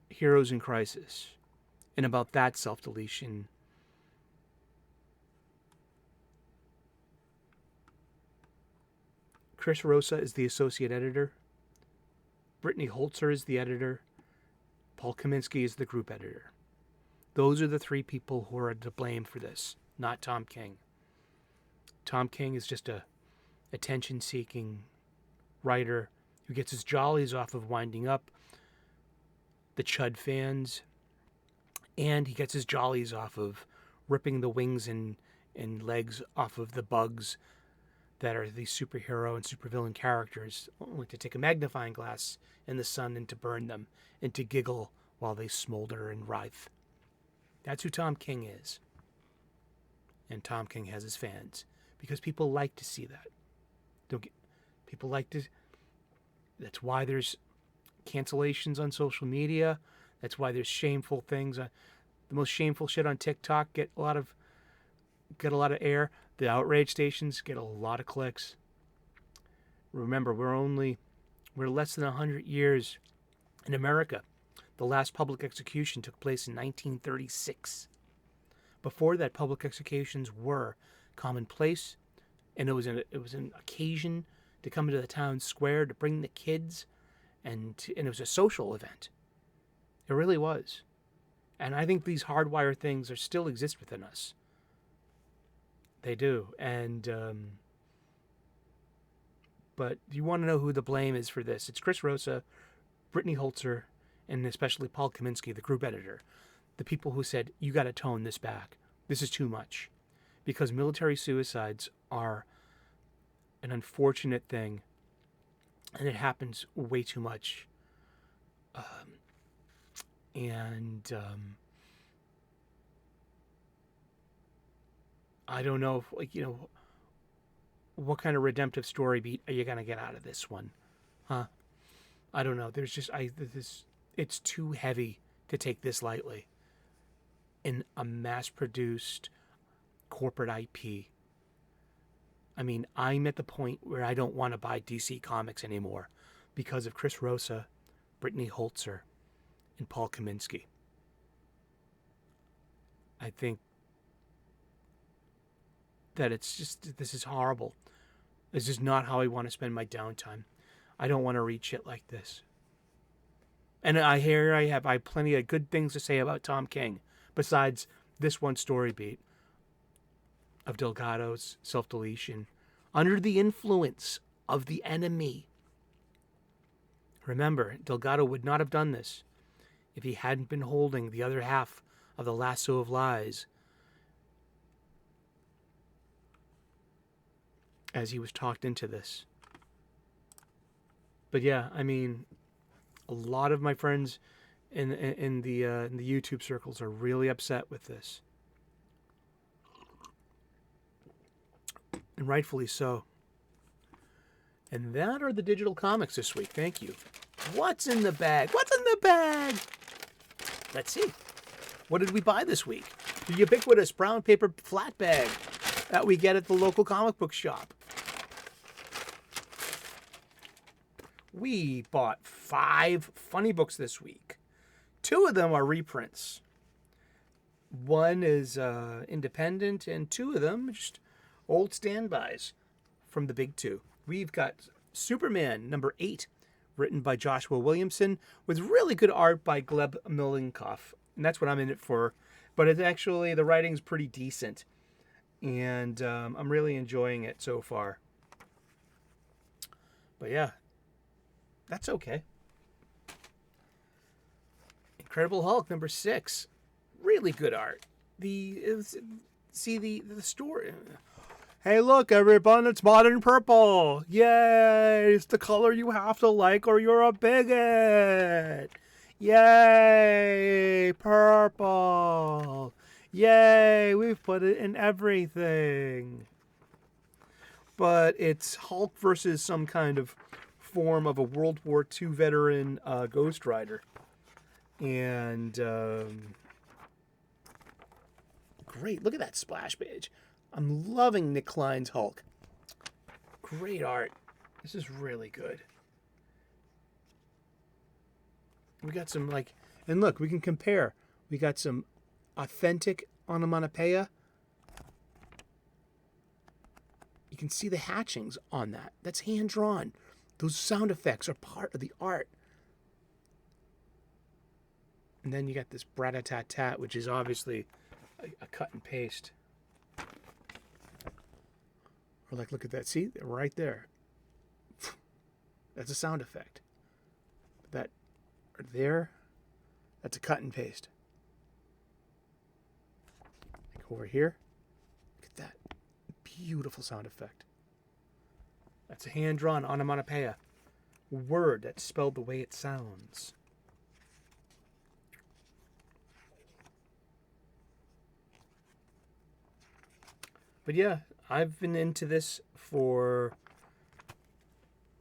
Heroes in Crisis, and about that self-deletion. Chris Rosa is the associate editor. Brittany Holzer is the editor. Paul Kaminsky is the group editor. Those are the three people who are to blame for this, not Tom King. Tom King is just a attention-seeking writer who gets his jollies off of winding up the Chud fans, and he gets his jollies off of ripping the wings and legs off of the bugs that are the superhero and supervillain characters, only to take a magnifying glass in the sun and to burn them, and to giggle while they smolder and writhe. That's who Tom King is. And Tom King has his fans, because people like to see that. That's why there's cancellations on social media. That's why there's shameful things. The most shameful shit on TikTok get a lot of air. The outrage stations get a lot of clicks. Remember, we're less than 100 years in America. The last public execution took place in 1936. Before that, public executions were commonplace, and it was an occasion to come into the town square to bring the kids, and it was a social event. It really was. And I think these hardwired things still exist within us. They do. And but you want to know who the blame is for this? It's Chris Rosa, Brittany Holzer, and especially Paul Kaminsky, the group editor. The people who said, you got to tone this back. This is too much. Because military suicides are an unfortunate thing, and it happens way too much. I don't know if, like, what kind of redemptive story beat are you going to get out of this one? Huh? I don't know. There's just, it's too heavy to take this lightly in a mass-produced corporate IP. I mean, I'm at the point where I don't want to buy DC Comics anymore because of Chris Rosa, Brittany Holzer, and Paul Kaminsky. I think that this is horrible. This is not how I want to spend my downtime. I don't want to read shit like this. And I have plenty of good things to say about Tom King, besides this one story beat of Delgado's self-deletion under the influence of the enemy. Remember, Delgado would not have done this if he hadn't been holding the other half of the lasso of lies as he was talked into this. But yeah, I mean, a lot of my friends in the YouTube circles are really upset with this. And rightfully so. And that are the digital comics this week. Thank you. What's in the bag? What's in the bag? Let's see. What did we buy this week? The ubiquitous brown paper flat bag that we get at the local comic book shop. We bought 5 funny books this week. 2 of them are reprints. One is independent, and 2 of them are just old standbys from the big 2. We've got Superman number 8, written by Joshua Williamson, with really good art by Gleb Milenkoff. And that's what I'm in it for. But it's actually, the writing's pretty decent. And I'm really enjoying it so far. But yeah, that's okay. Incredible Hulk number 6. Really good art. The story. Hey, look, everyone, it's modern purple. Yay! It's the color you have to like or you're a bigot. Yay! Purple. Yay! We've put it in everything. But it's Hulk versus some kind of form of a World War II veteran Ghost Rider. And great. Look at that splash page. I'm loving Nick Klein's Hulk. Great art. This is really good. We got some, like, and look, we can compare. We got some authentic onomatopoeia. You can see the hatchings on that. That's hand-drawn. Those sound effects are part of the art. And then you got this brat-a-tat-tat, which is obviously a cut and paste. Or like, look at that. See? Right there. That's a sound effect. That right there, that's a cut and paste. Like over here. Look at that. Beautiful sound effect. That's a hand-drawn onomatopoeia. Word that's spelled the way it sounds. But yeah, I've been into this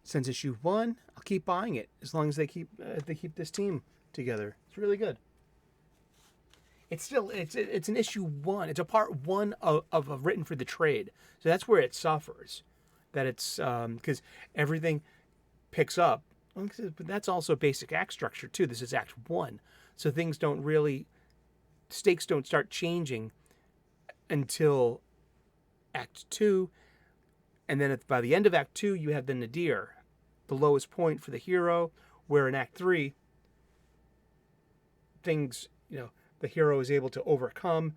since issue 1. I'll keep buying it as long as they keep this team together. It's really good. It's still it's an issue 1. It's a part 1 of written for the trade. So that's where it suffers. That it's because everything picks up. But that's also basic act structure too. This is Act 1, so stakes don't start changing until Act 2, and then by the end of Act 2, you have the nadir, the lowest point for the hero, where in Act 3, things, the hero is able to overcome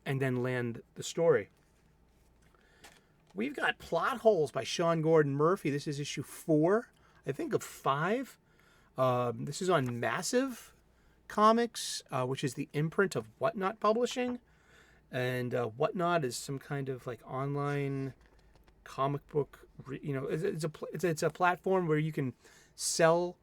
and then land the story. We've got Plot Holes by Sean Gordon Murphy. This is issue 4, I think, of 5. This is on Massive Comics, which is the imprint of Whatnot Publishing. And Whatnot is some kind of like online comic book. It's a platform where you can sell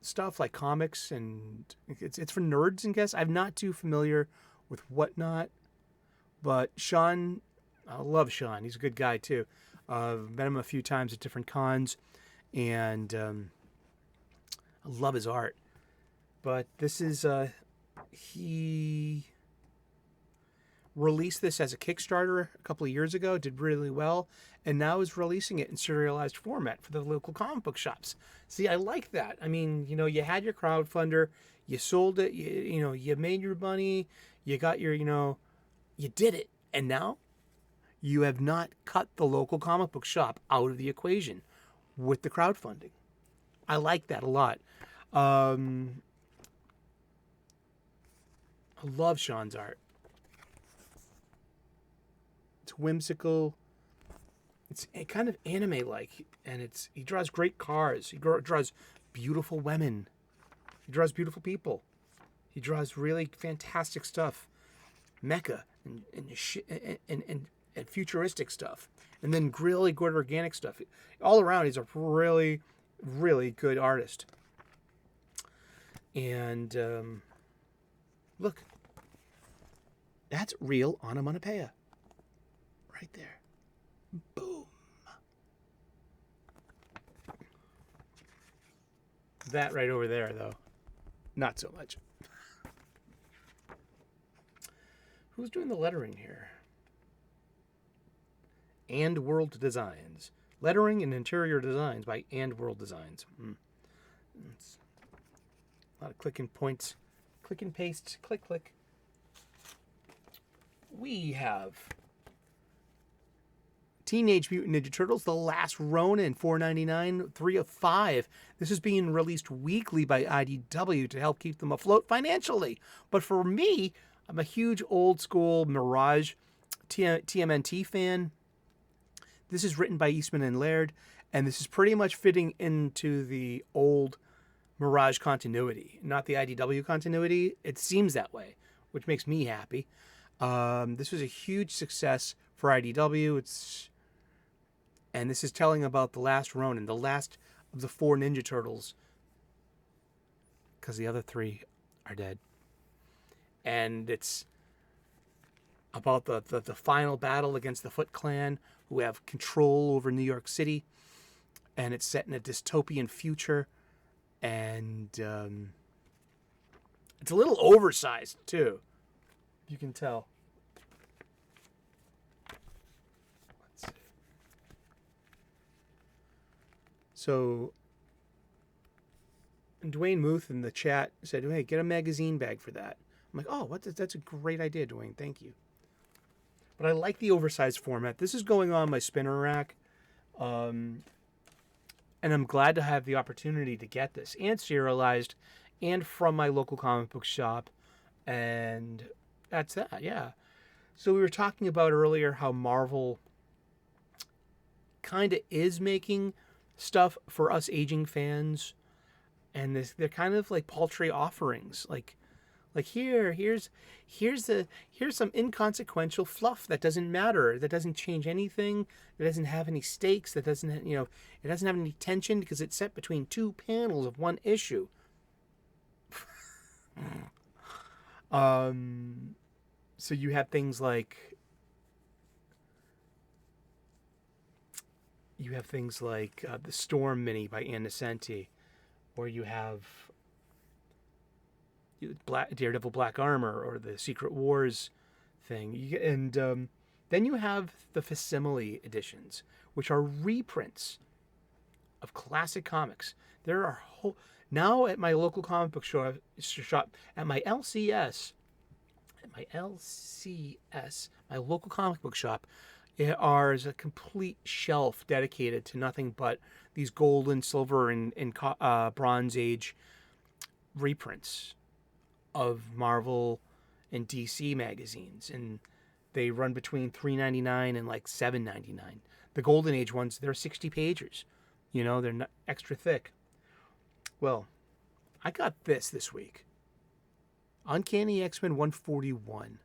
stuff like comics, and it's for nerds. And guess I'm not too familiar with whatnot. But Sean, I love Sean. He's a good guy too. I've met him a few times at different cons, and I love his art. But this is he released this as a Kickstarter a couple of years ago, did really well, and now is releasing it in serialized format for the local comic book shops. See, I like that. I mean, you know, you had your crowdfunder, you sold it, you made your money, you got your, you did it, and now you have not cut the local comic book shop out of the equation with the crowdfunding. I like that a lot. I love Sean's art. It's whimsical. It's kind of anime-like, and he draws great cars. He draws beautiful women. He draws beautiful people. He draws really fantastic stuff, mecha and futuristic stuff, and then really good organic stuff. All around, he's a really, really good artist. And look, that's real onomatopoeia. Right there. Boom. That right over there, though, not so much. Who's doing the lettering here? And World Designs. Lettering and interior designs by And World Designs. It's a lot of clicking points. Click and paste. Click, click. We have Teenage Mutant Ninja Turtles, The Last Ronin, $4.99, 3 of 5. This is being released weekly by IDW to help keep them afloat financially. But for me, I'm a huge old school Mirage TMNT fan. This is written by Eastman and Laird, and this is pretty much fitting into the old Mirage continuity, not the IDW continuity. It seems that way, which makes me happy. This was a huge success for IDW. And this is telling about the last Ronin, the last of the 4 Ninja Turtles, because the other 3 are dead. And it's about the final battle against the Foot Clan, who have control over New York City. And it's set in a dystopian future. And it's a little oversized, too. You can tell. So, Dwayne Muth in the chat said, hey, get a magazine bag for that. I'm like, oh, that's a great idea, Dwayne. Thank you. But I like the oversized format. This is going on my spinner rack. And I'm glad to have the opportunity to get this. And serialized. And from my local comic book shop. And that's that, yeah. So we were talking about earlier how Marvel kind of is making stuff for us aging fans, and they're kind of like paltry offerings, like here's some inconsequential fluff that doesn't matter, that doesn't change anything, that doesn't have any stakes, that doesn't it doesn't have any tension because it's set between 2 panels of one issue. So you have things like the Storm mini by Ann Nesenti, or you have Daredevil Black Armor, or the Secret Wars thing. Then you have the facsimile editions, which are reprints of classic comics. There are now at my local comic book shop, at my LCS, my local comic book shop, is a complete shelf dedicated to nothing but these gold and silver and Bronze Age reprints of Marvel and DC magazines, and they run between $3.99 and like $7.99. The Golden Age ones, they're 60 pagers. They're not extra thick. Well, I got this week. Uncanny X-Men 141.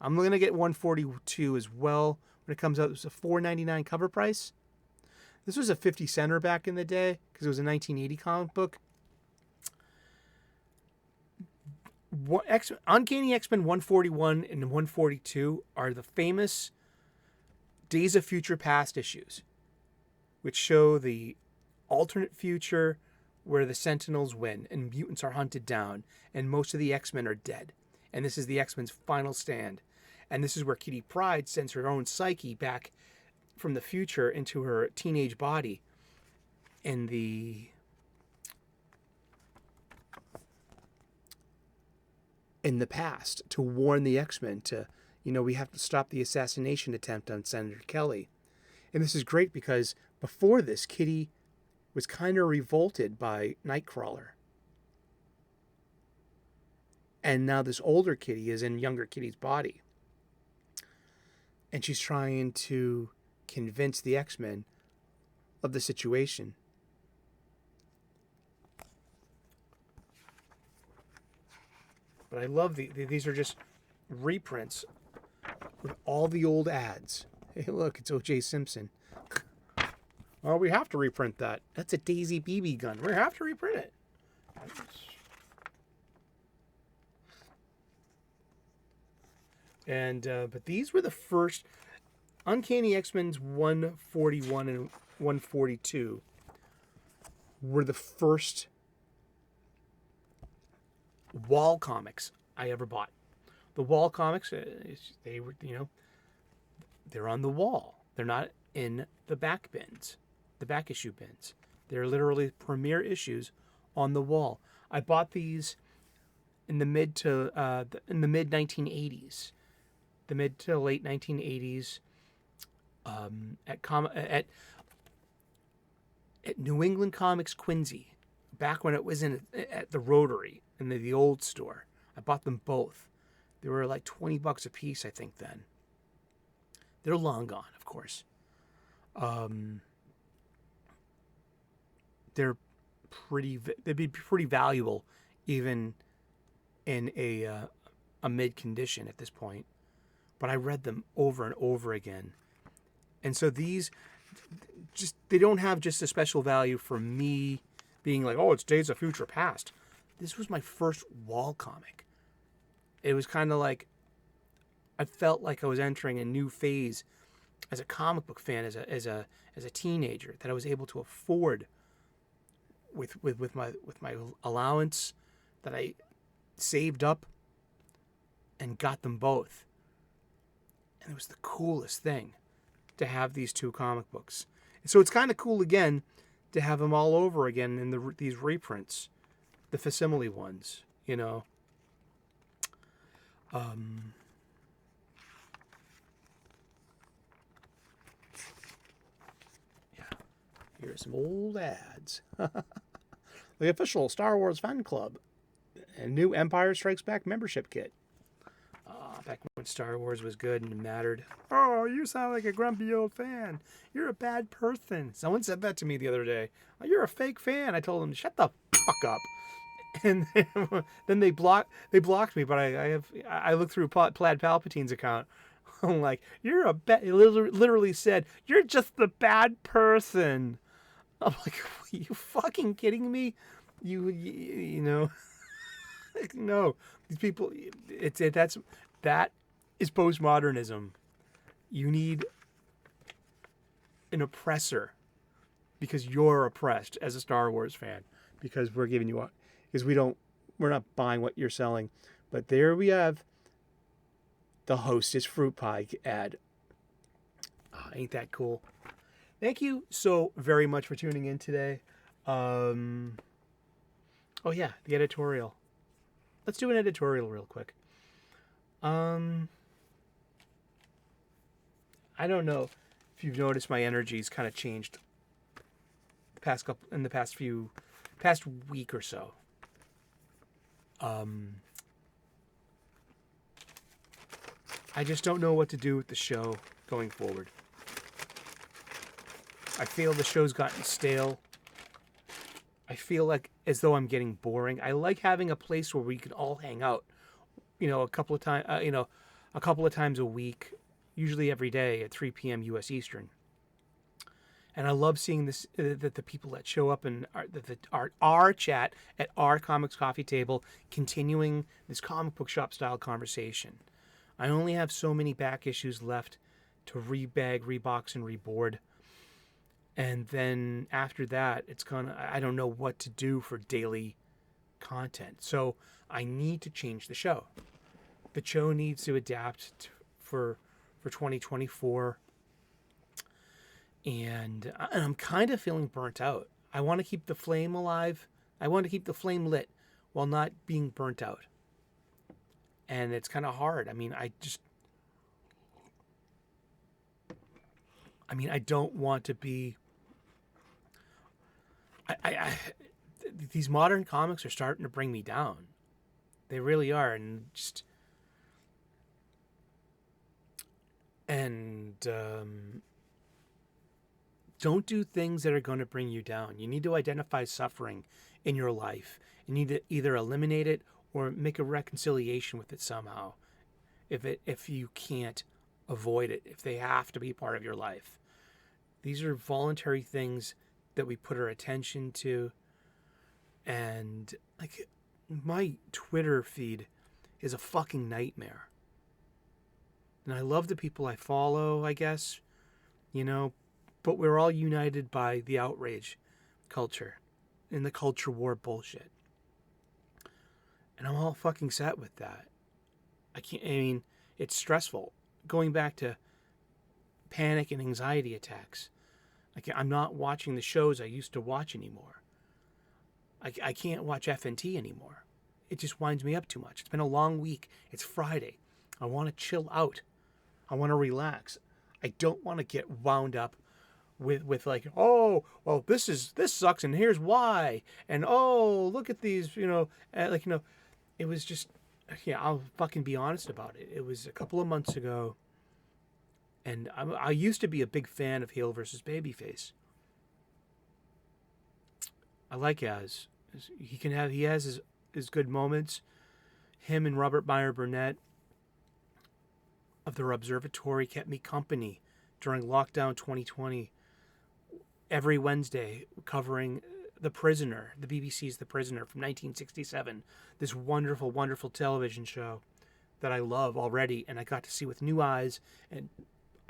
I'm going to get 142 as well when it comes out. It was a $4.99 cover price. This was a 50 center back in the day because it was a 1980 comic book. Uncanny X-Men 141 and 142 are the famous Days of Future Past issues, which show the alternate future where the Sentinels win and mutants are hunted down and most of the X-Men are dead. And this is the X-Men's final stand. And this is where Kitty Pryde sends her own psyche back from the future into her teenage body in the past to warn the X-Men to, we have to stop the assassination attempt on Senator Kelly. And this is great because before this, Kitty was kind of revolted by Nightcrawler. And now this older Kitty is in younger Kitty's body. And she's trying to convince the X-Men of the situation. But I love these are just reprints with all the old ads. Hey, look, it's O.J. Simpson. Oh, we have to reprint that. That's a Daisy BB gun. We have to reprint it. And but these were the first Uncanny X-Men's 141 and 142 were the first wall comics I ever bought. The wall comics, they were, they're on the wall. They're not in the back bins, the back issue bins. They're literally premiere issues on the wall. I bought these in the mid 1980s, the mid to late 1980s, at New England Comics Quincy, back when it was at the Rotary in the old store. I bought them both. They were like $20 a piece, I think, then. They're long gone, of course. They'd be pretty valuable even in a mid condition at this point. But I read them over and over again. And so these they don't have just a special value for me being like, oh, it's Days of Future Past. This was my first wall comic. It was kind of like I felt like I was entering a new phase as a comic book fan, as a teenager, that I was able to afford with my allowance that I saved up and got them both. And it was the coolest thing to have these two comic books. So it's kind of cool again to have them all over again in these reprints, the facsimile ones, Yeah, here's some old ads. The official Star Wars fan club and new Empire Strikes Back membership kit. Back when Star Wars was good and it mattered. Oh, you sound like a grumpy old fan. You're a bad person. Someone said that to me the other day. Oh, you're a fake fan. I told them, shut the fuck up. And then they blocked me. But I looked through Plaid Palpatine's account. I'm like, you're a bad. It literally said, you're just the bad person. I'm like, are you fucking kidding me? You know. No, these people. That is postmodernism. You need an oppressor because you're oppressed as a Star Wars fan, because we're giving you because we're not buying what you're selling. But there we have the Hostess fruit pie ad. Oh, ain't that cool? Thank you so very much for tuning in today. Oh yeah, the editorial. Let's do an editorial real quick. I don't know if you've noticed my energy's kind of changed the past week or so. I just don't know what to do with the show going forward. I feel the show's gotten stale. I feel like as though I'm getting boring. I like having a place where we can all hang out. A couple of times a week, usually every day at 3 p.m. U.S. Eastern. And I love seeing this, that the people that show up in our chat at our comics coffee table, continuing this comic book shop style conversation. I only have so many back issues left to rebag, rebox, and reboard. And then after that, I don't know what to do for daily content. So I need to change the show. The show needs to adapt for 2024. And I'm kind of feeling burnt out. I want to keep the flame alive. I want to keep the flame lit while not being burnt out. And it's kind of hard. I don't want to be... these modern comics are starting to bring me down. They really are. Don't do things that are going to bring you down. You need to identify suffering in your life. You need to either eliminate it or make a reconciliation with it somehow. If you can't avoid it, if they have to be part of your life. These are voluntary things that we put our attention to. And like, my Twitter feed is a fucking nightmare. And I love the people I follow, I guess, but we're all united by the outrage culture and the culture war bullshit. And I'm all fucking set with that. It's stressful. Going back to panic and anxiety attacks. I'm not watching the shows I used to watch anymore. I can't watch FNT anymore. It just winds me up too much. It's been a long week. It's Friday. I want to chill out. I want to relax. I don't want to get wound up with like, oh, well, this sucks and here's why. And oh, look at these, it was just, I'll fucking be honest about it. It was a couple of months ago. And I used to be a big fan of heel versus babyface. I like Az. He has his good moments. Him and Robert Meyer Burnett of the Observatory kept me company during lockdown 2020. Every Wednesday, covering The Prisoner, the BBC's The Prisoner from 1967. This wonderful, wonderful television show that I love already, and I got to see with new eyes and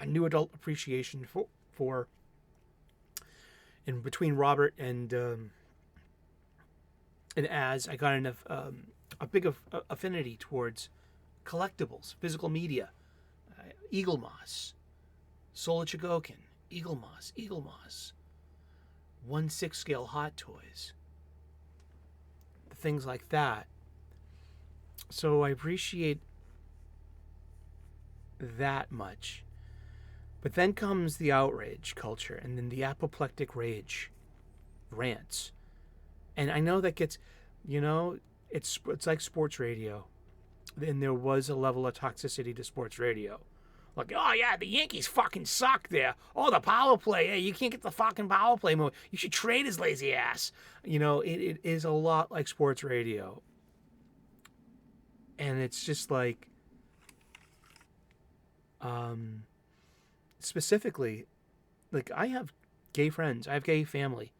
a new adult appreciation for. And between Robert and Az, I got a big affinity towards collectibles, physical media, Eagle Moss, Sola Chigokin, Eagle Moss, 1/6 scale hot toys, things like that. So I appreciate that much. But then comes the outrage culture, and then the apoplectic rage rants. And I know that gets, it's like sports radio. And there was a level of toxicity to sports radio. Like, oh yeah, the Yankees fucking suck there. Oh, the power play. Hey, you can't get the fucking power play more. You should trade his lazy ass. It is a lot like sports radio. And it's just like, specifically, like, I have gay friends. I have gay family.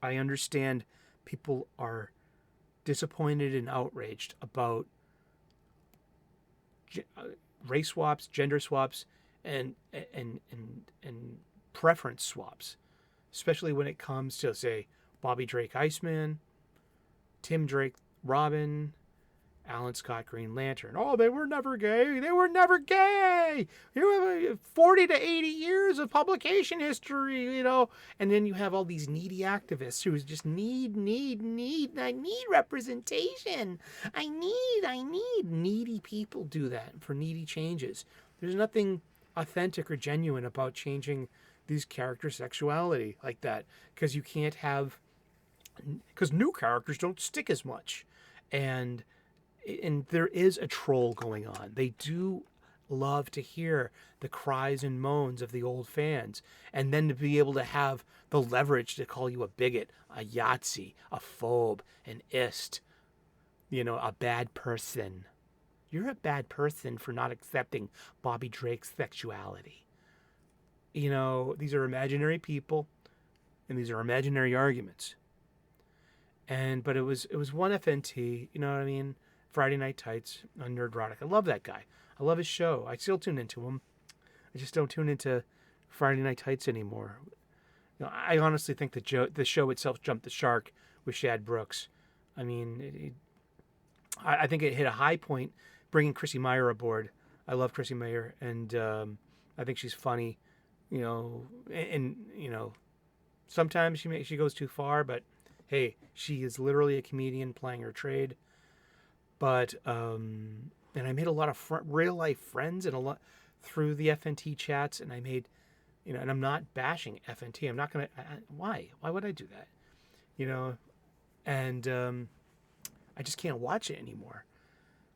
I understand people are disappointed and outraged about race swaps, gender swaps, and preference swaps, especially when it comes to, say, Bobby Drake Iceman, Tim Drake Robin, Alan Scott Green Lantern. Oh, they were never gay. They were never gay. 40 to 80 years of publication history, And then you have all these needy activists who just need. I need representation. I need. Needy people do that for needy changes. There's nothing authentic or genuine about changing these characters' sexuality like that, because new characters don't stick as much. And there is a troll going on. They do love to hear the cries and moans of the old fans, and then to be able to have the leverage to call you a bigot, a Yahtzee, a phobe, an ist, a bad person. you're a bad person for not accepting Bobby Drake's sexuality. These are imaginary people, and these are imaginary arguments. But it was one FNT, you know what I mean? Friday Night Tights on Nerdrotic. I love that guy. I love his show. I still tune into him. I just don't tune into Friday Night Tights anymore. I honestly think the show itself jumped the shark with Shad Brooks. I mean, I think it hit a high point bringing Chrissy Meyer aboard. I love Chrissy Meyer, and I think she's funny. Sometimes she goes too far, but hey, she is literally a comedian playing her trade. But and I made a lot of real life friends and a lot through the FNT chats, and I made, and I'm not bashing FNT. I'm not gonna. Why would I do that? And I just can't watch it anymore.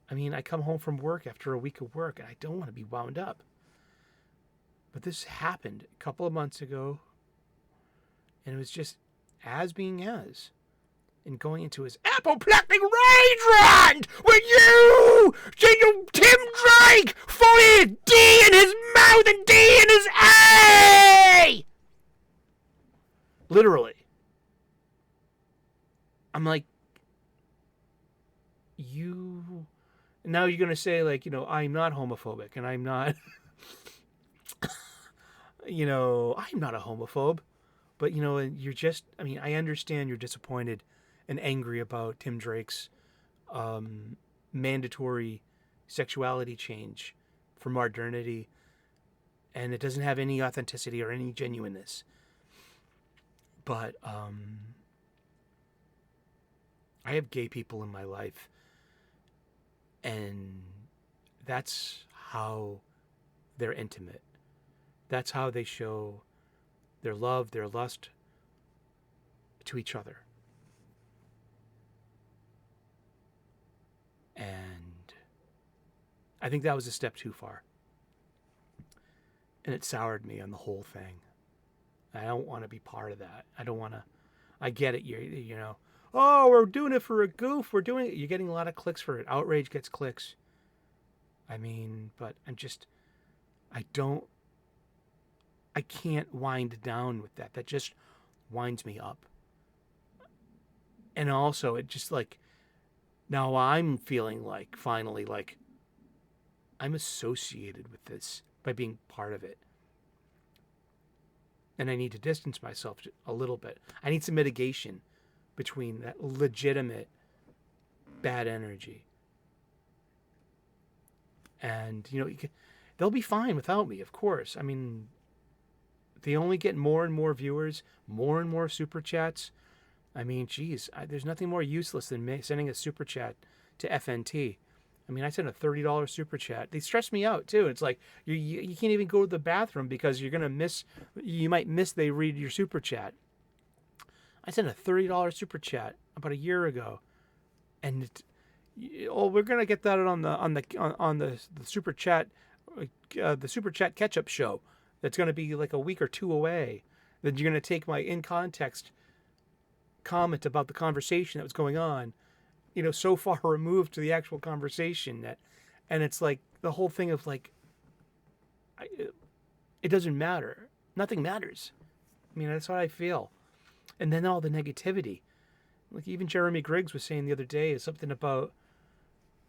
I mean, I come home from work after a week of work, and I don't want to be wound up. But this happened a couple of months ago, and it was just as being as. And going into his apoplectic rage rant when Tim Drake fully a D in his mouth and D in his A! Literally. I'm like, now you're going to say, like, I'm not homophobic, and I'm not, I'm not a homophobe. But, you're just, I understand you're disappointed and angry about Tim Drake's mandatory sexuality change for modernity, and it doesn't have any authenticity or any genuineness. But I have gay people in my life, and that's how they're intimate. That's how they show their love, their lust to each other. And I think that was a step too far. And it soured me on the whole thing. I don't want to be part of that. I don't want to. I get it. Oh, we're doing it for a goof. We're doing it. You're getting a lot of clicks for it. Outrage gets clicks. But I can't wind down with that. That just winds me up. And also, it just now I'm feeling finally I'm associated with this by being part of it. And I need to distance myself a little bit. I need some mitigation between that legitimate bad energy. And, they'll be fine without me, of course. They only get more and more viewers, more and more super chats. There's nothing more useless than sending a super chat to FNT. I sent a $30 super chat. They stress me out too. It's like you can't even go to the bathroom because you might miss they read your super chat. I sent a $30 super chat about a year ago, and we're gonna get that on the super chat, the super chat catch-up show. That's gonna be like a week or two away. Then you're gonna take my in context comment about the conversation that was going on, so far removed to the actual conversation and it's like the whole thing of it doesn't matter. Nothing matters. That's what I feel. And then all the negativity, even Jeremy Griggs was saying the other day something about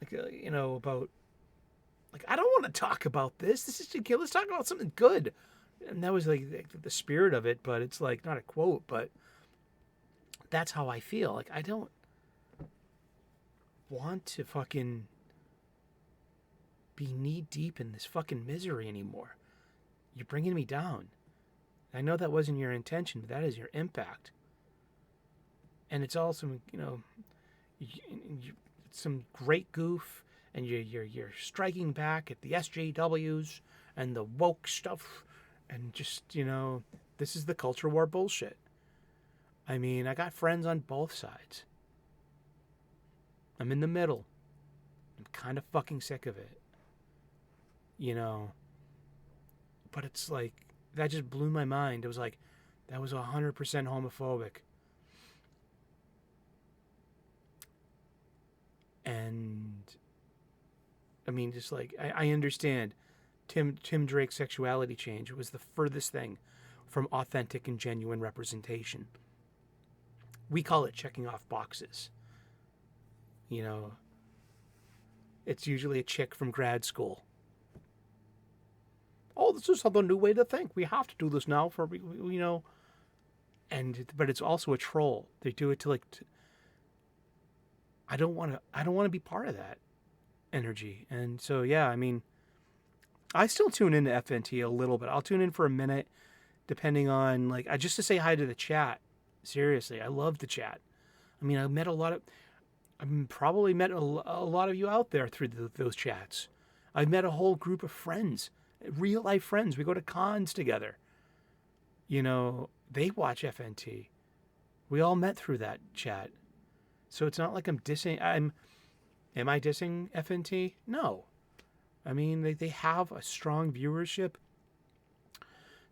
I don't want to talk about this. Let's talk about something good. And that was the spirit of it, but it's not a quote, but that's how I feel. I don't want to fucking be knee deep in this fucking misery anymore. You're bringing me down. I know that wasn't your intention, but that is your impact. And it's all some, some great goof, and you're striking back at the SJWs and the woke stuff, and just, this is the culture war bullshit. I got friends on both sides. I'm in the middle. I'm kind of fucking sick of it. But it's that just blew my mind. It was that was 100% homophobic. And I mean, just like, I understand Tim Drake's sexuality change. It was the furthest thing from authentic and genuine representation. We call it checking off boxes. You know, it's usually a chick from grad school. Oh, this is the new way to think. We have to do this now for, you know. But it's also a troll. They do it to like. I don't want to be part of that energy. And so, yeah, I mean, I still tune into FNT a little bit. I'll tune in for a minute, depending on like, just to say hi to the chat. Seriously, I love the chat. I mean, I've probably met a lot of you out there through those chats. I've met a whole group of friends, real life friends. We go to cons together. You know, they watch FNT. We all met through that chat. So it's not like I'm dissing. Am I dissing FNT? No. I mean, they have a strong viewership.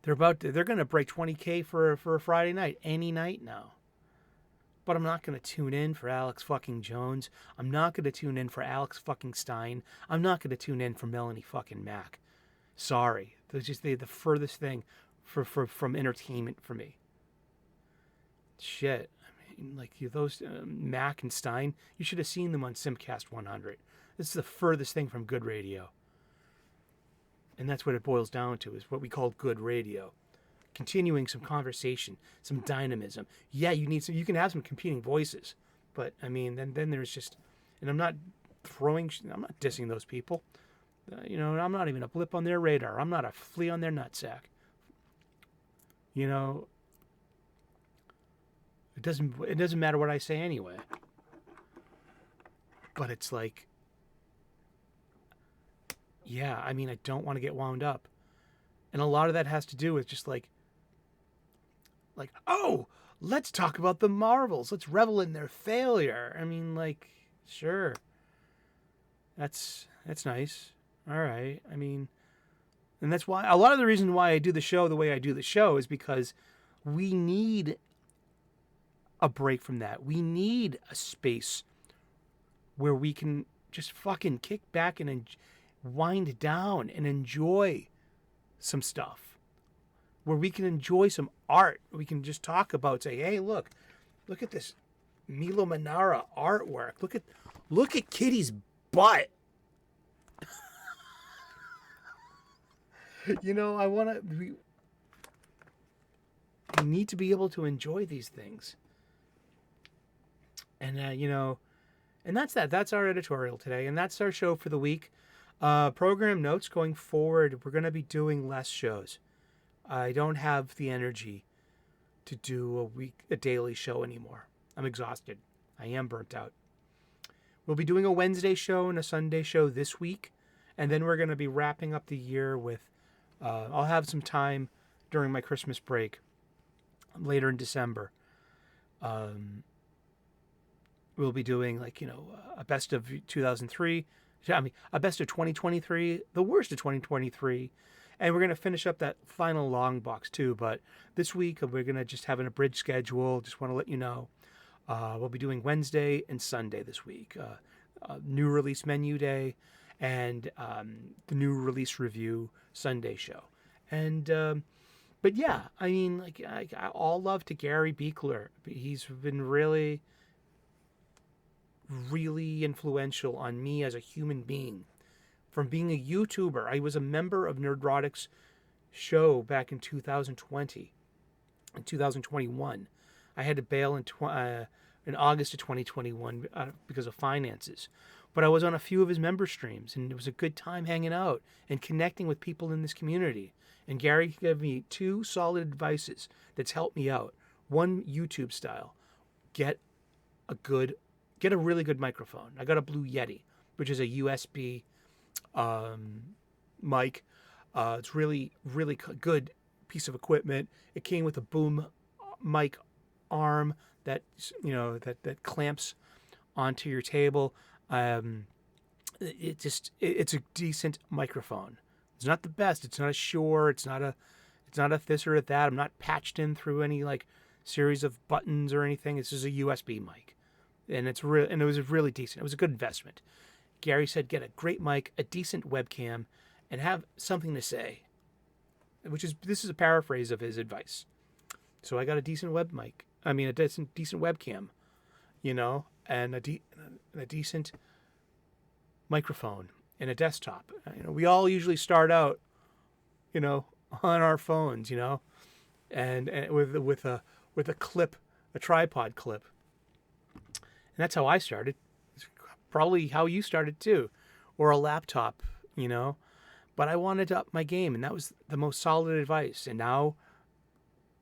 They're going to break 20K for a Friday night, any night now. But I'm not going to tune in for Alex fucking Jones. I'm not going to tune in for Alex fucking Stein. I'm not going to tune in for Melanie fucking Mack. Sorry. They're just the furthest thing from entertainment for me. Shit. I mean, like those Mack and Stein, you should have seen them on Simcast 100. This is the furthest thing from good radio. And that's what it boils down to, is what we call good radio. Continuing some conversation, some dynamism. Yeah, you can have some competing voices, but I mean, then there's just, and I'm not dissing those people. You know, I'm not even a blip on their radar. I'm not a flea on their nutsack. You know, it doesn't matter what I say anyway. But it's like, yeah, I mean, I don't want to get wound up. And a lot of that has to do with just like, oh, let's talk about the Marvels. Let's revel in their failure. I mean, like, sure. That's nice. All right. I mean, and that's why, a lot of the reason why I do the show the way I do the show is because we need a break from that. We need a space where we can just fucking kick back and wind down and enjoy some stuff, where we can enjoy some art. We can just talk about, say, hey, look at this Milo Manara artwork. Look at Kitty's butt. You know, we need to be able to enjoy these things. And, you know, and that's that. That's our editorial today. And that's our show for the week. Program notes going forward. We're going to be doing less shows. I don't have the energy to do a daily show anymore. I'm exhausted. I am burnt out. We'll be doing a Wednesday show and a Sunday show this week. And then we're going to be wrapping up the year with, I'll have some time during my Christmas break later in December. We'll be doing like, you know, a best of 2003. I mean, a best of 2023, the worst of 2023. And we're going to finish up that final long box too. But this week, we're going to just have an abridged schedule. Just want to let you know. We'll be doing Wednesday and Sunday this week. New release menu day and the new release review Sunday show. And, but yeah, I mean, like, I all love to Gary Beekler. He's been really influential on me as a human being. From being a YouTuber, I was a member of Nerdrotic's show back in 2020 and 2021. I had to bail in August of 2021 because of finances. But I was on a few of his member streams, and it was a good time hanging out and connecting with people in this community. And Gary gave me 2 solid advices that's helped me out. One, YouTube style. Get a really good microphone. I got a Blue Yeti, which is a USB mic. It's really good piece of equipment. It came with a boom mic arm that, you know, that clamps onto your table. It's a decent microphone. It's not the best. It's not a Shure. It's not a this or that. I'm not patched in through any like series of buttons or anything. It's just a USB mic. And it was really decent. It was a good investment. Gary said, get a great mic, a decent webcam, and have something to say. This is a paraphrase of his advice. So I got a decent a decent webcam, and a decent microphone and a desktop. We all usually start out, on our phones, and with a clip, a tripod clip. And that's how I started. It's probably how you started too, or a laptop, But I wanted to up my game, and that was the most solid advice. And now,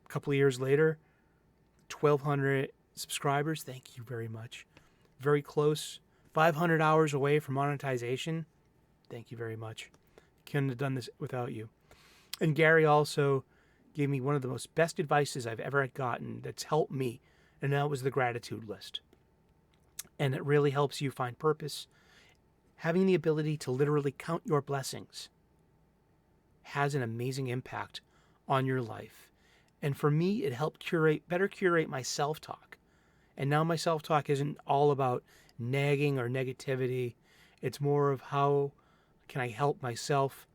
a couple of years later, 1,200 subscribers. Thank you very much. Very close. 500 hours away from monetization. Thank you very much. Couldn't have done this without you. And Gary also gave me one of the most best advices I've ever gotten that's helped me, and that was the gratitude list. And it really helps you find purpose. Having the ability to literally count your blessings has an amazing impact on your life. And for me, it helped better curate my self-talk. And now my self-talk isn't all about nagging or negativity. It's more of how can I help myself?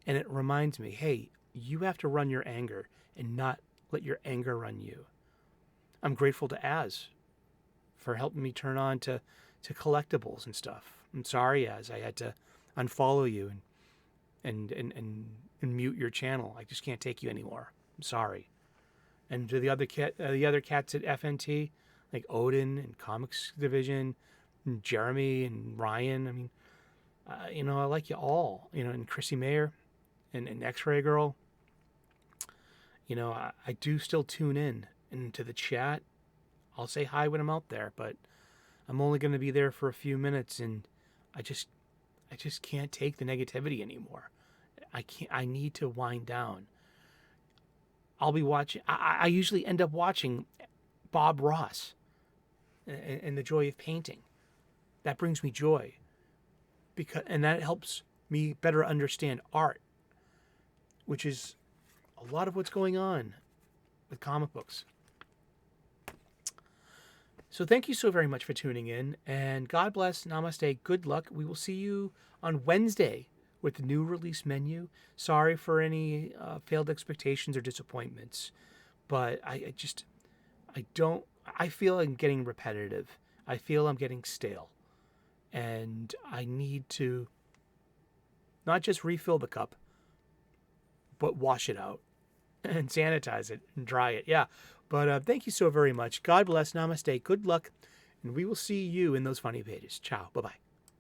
And it reminds me, hey, you have to run your anger and not let your anger run you. I'm grateful to Az for helping me turn on to collectibles and stuff. I'm sorry, Az, I had to unfollow you and mute your channel. I just can't take you anymore. I'm sorry. And to the other cats at FNT, like Odin and Comics Division, and Jeremy and Ryan. I like you all. And Chrissy Mayer and X-Ray Girl. I do still tune in into the chat. I'll say hi when I'm out there, but I'm only going to be there for a few minutes, and I just can't take the negativity anymore. I need to wind down. I'll be watching. I usually end up watching Bob Ross and The Joy of Painting. That brings me joy, and that helps me better understand art, which is a lot of what's going on with comic books. So thank you so very much for tuning in, and God bless, namaste, good luck. We will see you on Wednesday with the new release menu. Sorry for any failed expectations or disappointments, but I feel I'm getting repetitive. I feel I'm getting stale, and I need to not just refill the cup, but wash it out and sanitize it and dry it. Yeah. But thank you so very much. God bless. Namaste. Good luck. And we will see you in those funny pages. Ciao. Bye-bye.